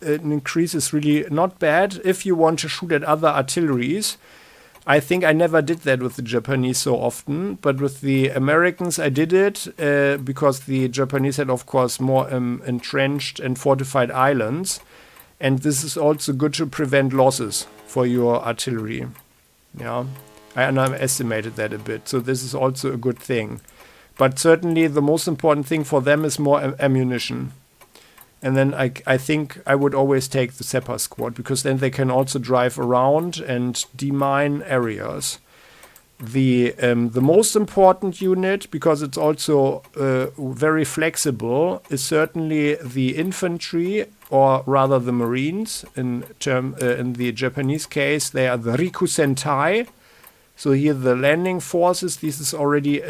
increase is really not bad if you want to shoot at other artilleries. I think I never did that with the Japanese so often, but with the Americans I did it because the Japanese had, of course, more entrenched and fortified islands. And this is also good to prevent losses for your artillery. Yeah, I underestimated that a bit. So this is also a good thing. But certainly the most important thing for them is more ammunition. And then I think I would always take the Separ squad, because then they can also drive around and demine areas. The most important unit, because it's also very flexible, is certainly the infantry, or rather the Marines. In the Japanese case, they are the Riku Sentai. So here the landing forces. This is already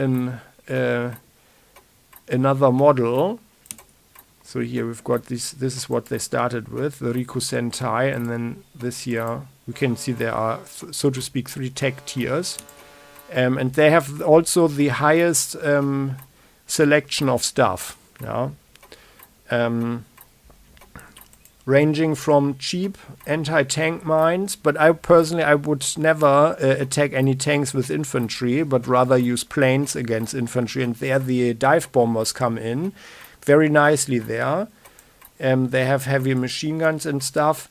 another model. So here we've got this is what they started with, the Riku Sentai, and then this here we can see there are, so to speak, 3 tech tiers. And they have also the highest selection of stuff. Yeah. Ranging from cheap anti-tank mines, but I would never attack any tanks with infantry, but rather use planes against infantry, and there the dive bombers come in very nicely there. They have heavy machine guns and stuff.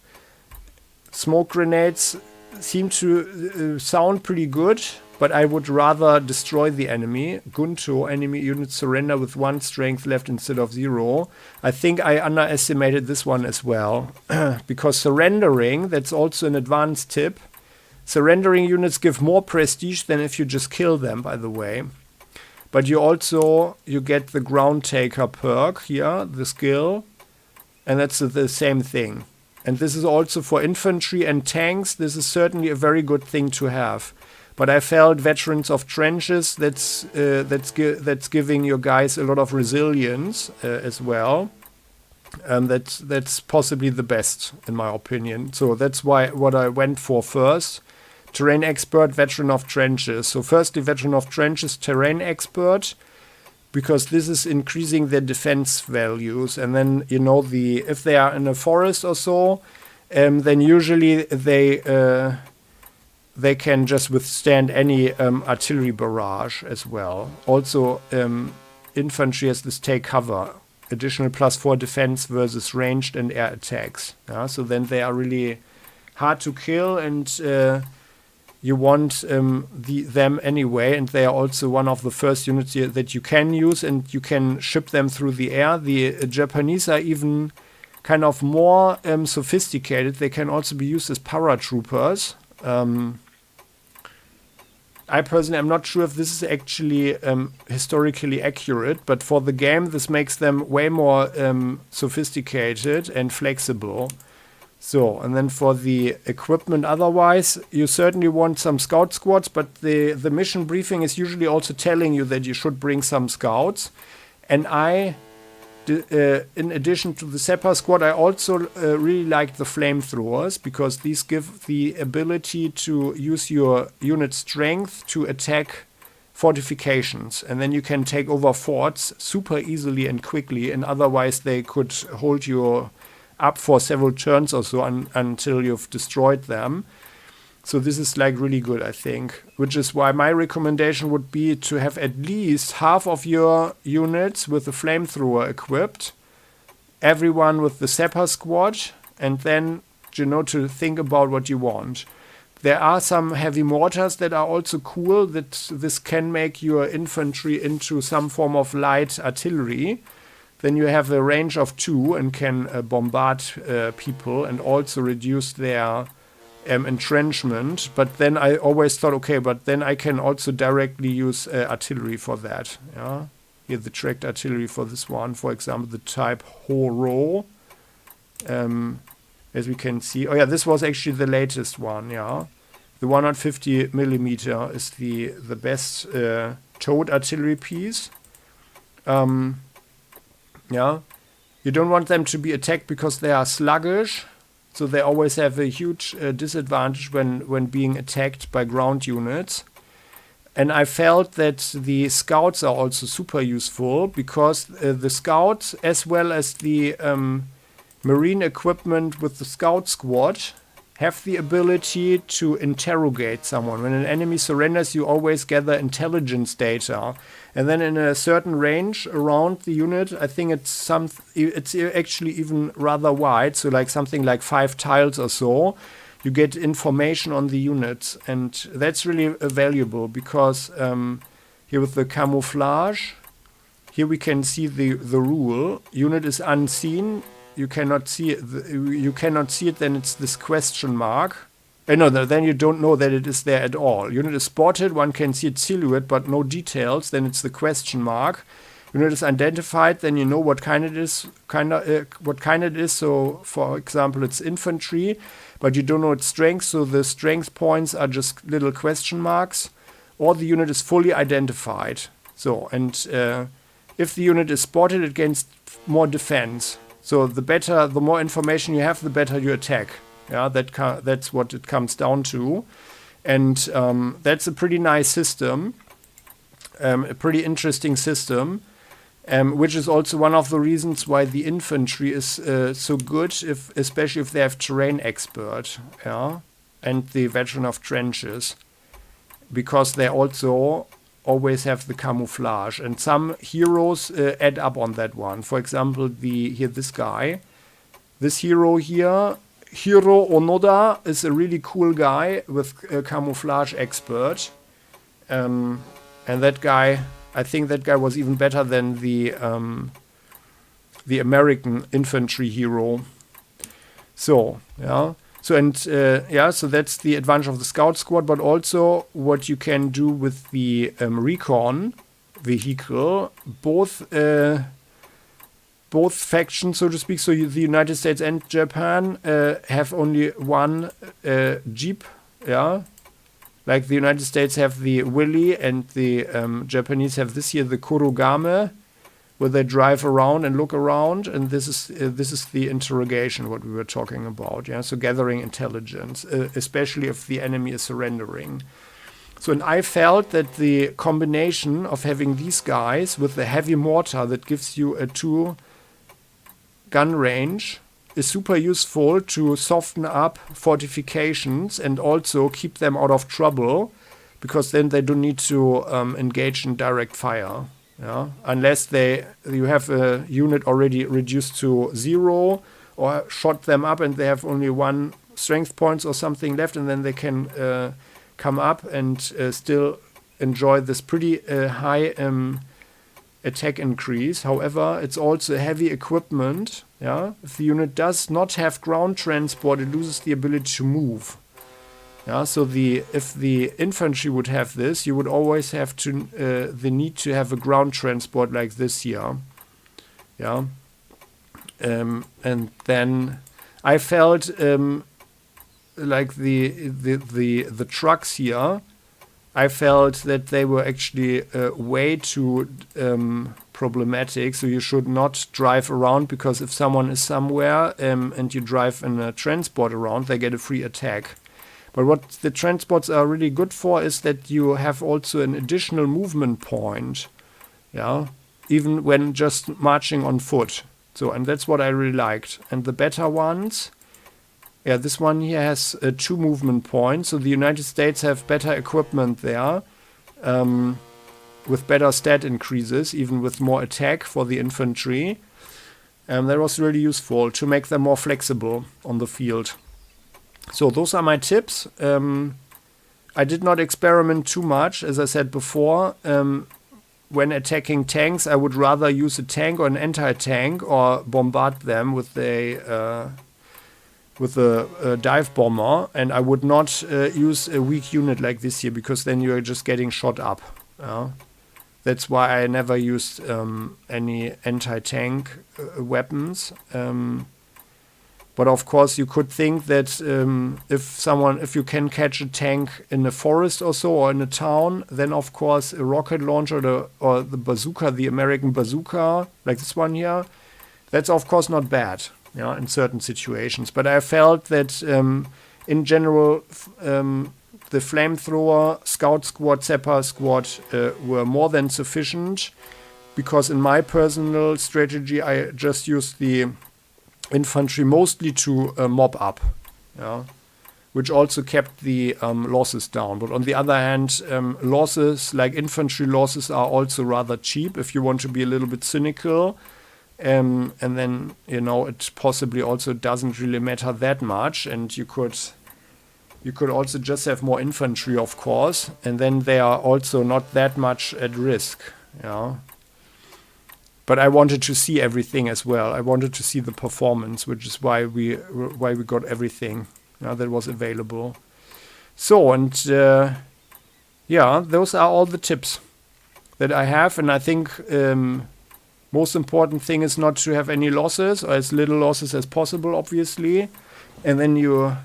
Smoke grenades seem to sound pretty good, but I would rather destroy the enemy. Gunto, enemy units surrender with 1 strength left instead of 0. I think I underestimated this one as well. Because surrendering, that's also an advanced tip. Surrendering units give more prestige than if you just kill them, by the way. But you get the ground taker perk here, the skill. And that's the same thing. And this is also for infantry and tanks. This is certainly a very good thing to have. But I felt veterans of trenches, that's giving your guys a lot of resilience as well. And that's possibly the best, in my opinion. So that's what I went for first. Terrain expert, veteran of trenches. So firstly, veteran of trenches, terrain expert, because this is increasing their defense values. And then, if they are in a forest or so, then usually they can just withstand any artillery barrage as well. Also, infantry has this take cover. Additional +4 defense versus ranged and air attacks. Yeah? So then they are really hard to kill, and you want them anyway. And they are also one of the first units that you can use, and you can ship them through the air. The Japanese are even kind of more sophisticated. They can also be used as paratroopers. I personally am not sure if this is actually historically accurate, but for the game, this makes them way more sophisticated and flexible. So, and then for the equipment otherwise, you certainly want some scout squads, but the mission briefing is usually also telling you that you should bring some scouts. And in addition to the Separ squad, I also really like the flamethrowers, because these give the ability to use your unit strength to attack fortifications. And then you can take over forts super easily and quickly, and otherwise they could hold you up for several turns or so until you've destroyed them. So this is like really good, I think, which is why my recommendation would be to have at least half of your units with the flamethrower equipped, everyone with the Separ squad, and then, to think about what you want. There are some heavy mortars that are also cool, that this can make your infantry into some form of light artillery. Then you have a range of 2 and can bombard people, and also reduce their entrenchment, but then I always thought, okay, but then I can also directly use artillery for that. Yeah, here the tracked artillery for this one, for example, the type Horo. As we can see, oh yeah, this was actually the latest one. Yeah, the 150 millimeter is the best towed artillery piece. Yeah, you don't want them to be attacked because they are sluggish. So they always have a huge disadvantage when being attacked by ground units. And I felt that the scouts are also super useful because the scouts, as well as the marine equipment with the scout squad, have the ability to interrogate someone. When an enemy surrenders, you always gather intelligence data. And then in a certain range around the unit, I think it's actually even rather wide, so like something like 5 tiles or so, you get information on the units. And that's really valuable because here with the camouflage, here we can see the rule. Unit is unseen. You cannot see it. You cannot see it. Then it's this question mark. No, then you don't know that it is there at all. Unit is spotted. One can see its silhouette, but no details. Then it's the question mark. Unit is identified. Then you know what kind it is. What kind it is. So, for example, it's infantry, but you don't know its strength. So the strength points are just little question marks. Or the unit is fully identified. So, and if the unit is spotted, it gains more defense. So the more information you have, the better you attack. Yeah, that's what it comes down to. And that's a pretty nice system, a pretty interesting system, which is also one of the reasons why the infantry is so good, especially if they have terrain expert, yeah, and the veteran of trenches, because they also always have the camouflage, and some heroes add up on that one. For example, this guy, this hero here, Hiro Onoda, is a really cool guy with a camouflage expert, and that guy, I think that guy was even better than the American infantry hero. So yeah. So so that's the advantage of the scout squad, but also what you can do with the recon vehicle. Both factions, so to speak, so the United States and Japan have only one jeep, yeah. Like the United States have the Willy, and the Japanese have this here, the Kurogame, where they drive around and look around, and this is the interrogation, what we were talking about, yeah. So gathering intelligence, especially if the enemy is surrendering. So, and I felt that the combination of having these guys with the heavy mortar that gives you a 2-gun range is super useful to soften up fortifications and also keep them out of trouble, because then they don't need to engage in direct fire. Yeah, unless you have a unit already reduced to 0 or shot them up and they have only 1 strength points or something left, and then they can come up and still enjoy this pretty high attack increase. However, it's also heavy equipment. Yeah, if the unit does not have ground transport, it loses the ability to move. Yeah, so if the infantry would have this, you would always have to the need to have a ground transport like this here. Yeah, and then I felt like the trucks here, I felt that they were actually way too problematic. So you should not drive around, because if someone is somewhere and you drive in a transport around, they get a free attack. But what the transports are really good for is that you have also an additional movement point, yeah, even when just marching on foot. So, and that's what I really liked. And the better ones, yeah, this one here has 2 movement points. So the United States have better equipment there, with better stat increases, even with more attack for the infantry. That was really useful to make them more flexible on the field. So those are my tips. I did not experiment too much, as I said before. When attacking tanks, I would rather use a tank or an anti-tank, or bombard them with a dive bomber, and I would not use a weak unit like this here, because then you are just getting shot up. That's why I never used any anti-tank weapons. But of course, you could think that if you can catch a tank in a forest or so, or in a town, then of course a rocket launcher or the bazooka, the American bazooka, like this one here, that's of course not bad, in certain situations. But I felt that in general, the flamethrower, scout squad, sapper squad were more than sufficient, because in my personal strategy, I just used the infantry mostly to mob up, which also kept the losses down. But on the other hand, losses like infantry losses are also rather cheap if you want to be a little bit cynical. And then, it possibly also doesn't really matter that much, and you could also just have more infantry, of course, and then they are also not that much at risk, But I wanted to see everything as well. I wanted to see the performance, which is why we got everything that was available. So, and those are all the tips that I have. And I think most important thing is not to have any losses, or as little losses as possible, obviously. And then you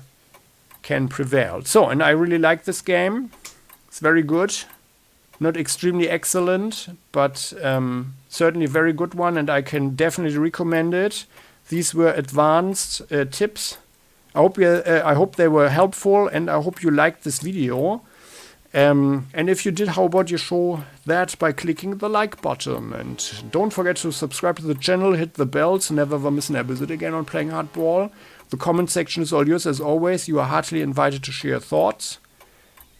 can prevail. So, and I really like this game. It's very good. Not extremely excellent, but certainly a very good one, and I can definitely recommend it. These were advanced tips. I hope they were helpful, and I hope you liked this video. And if you did, how about you show that by clicking the like button? And don't forget to subscribe to the channel, hit the bell to never ever miss an episode again on Playing Hardball. The comment section is all yours as always. You are heartily invited to share your thoughts.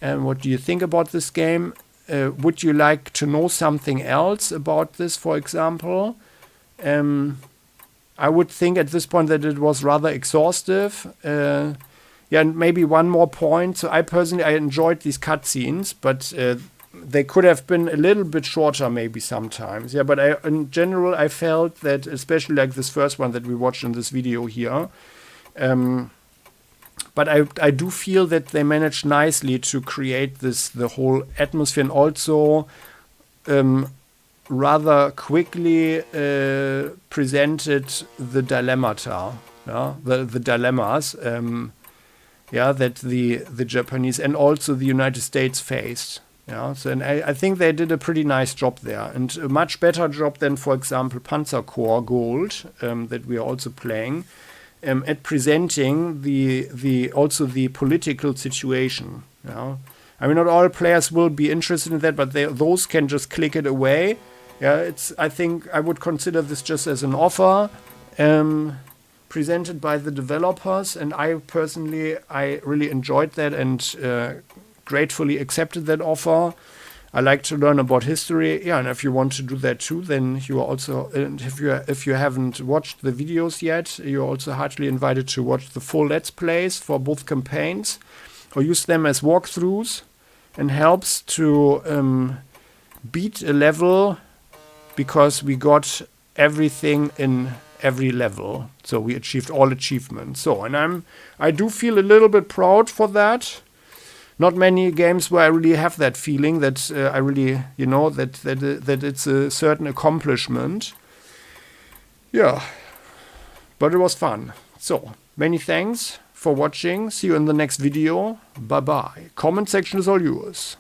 And what do you think about this game? Would you like to know something else about this, for example? I would think at this point that it was rather exhaustive. And maybe one more point. So I enjoyed these cutscenes, but they could have been a little bit shorter maybe sometimes. But in general, I felt that, especially like this first one that we watched in this video here, but I do feel that they managed nicely to create the whole atmosphere, and also rather quickly presented the dilemmata, the dilemmas, that the Japanese and also the United States faced. So, and I think they did a pretty nice job there, and a much better job than, for example, Panzer Corps Gold that we are also playing. At presenting also the political situation. I mean, not all players will be interested in that, but those can just click it away. I think I would consider this just as an offer presented by the developers, and I really enjoyed that and gratefully accepted that offer. I like to learn about history, and if you want to do that too, then you are also, and if you haven't watched the videos yet, you're also heartily invited to watch the full Let's Plays for both campaigns, or use them as walkthroughs, and helps to beat a level, because we got everything in every level, so we achieved all achievements. So, and I do feel a little bit proud for that. Not many games where I really have that feeling that I really, that it's a certain accomplishment. But it was fun. So, many thanks for watching. See you in the next video. Bye-bye. Comment section is all yours.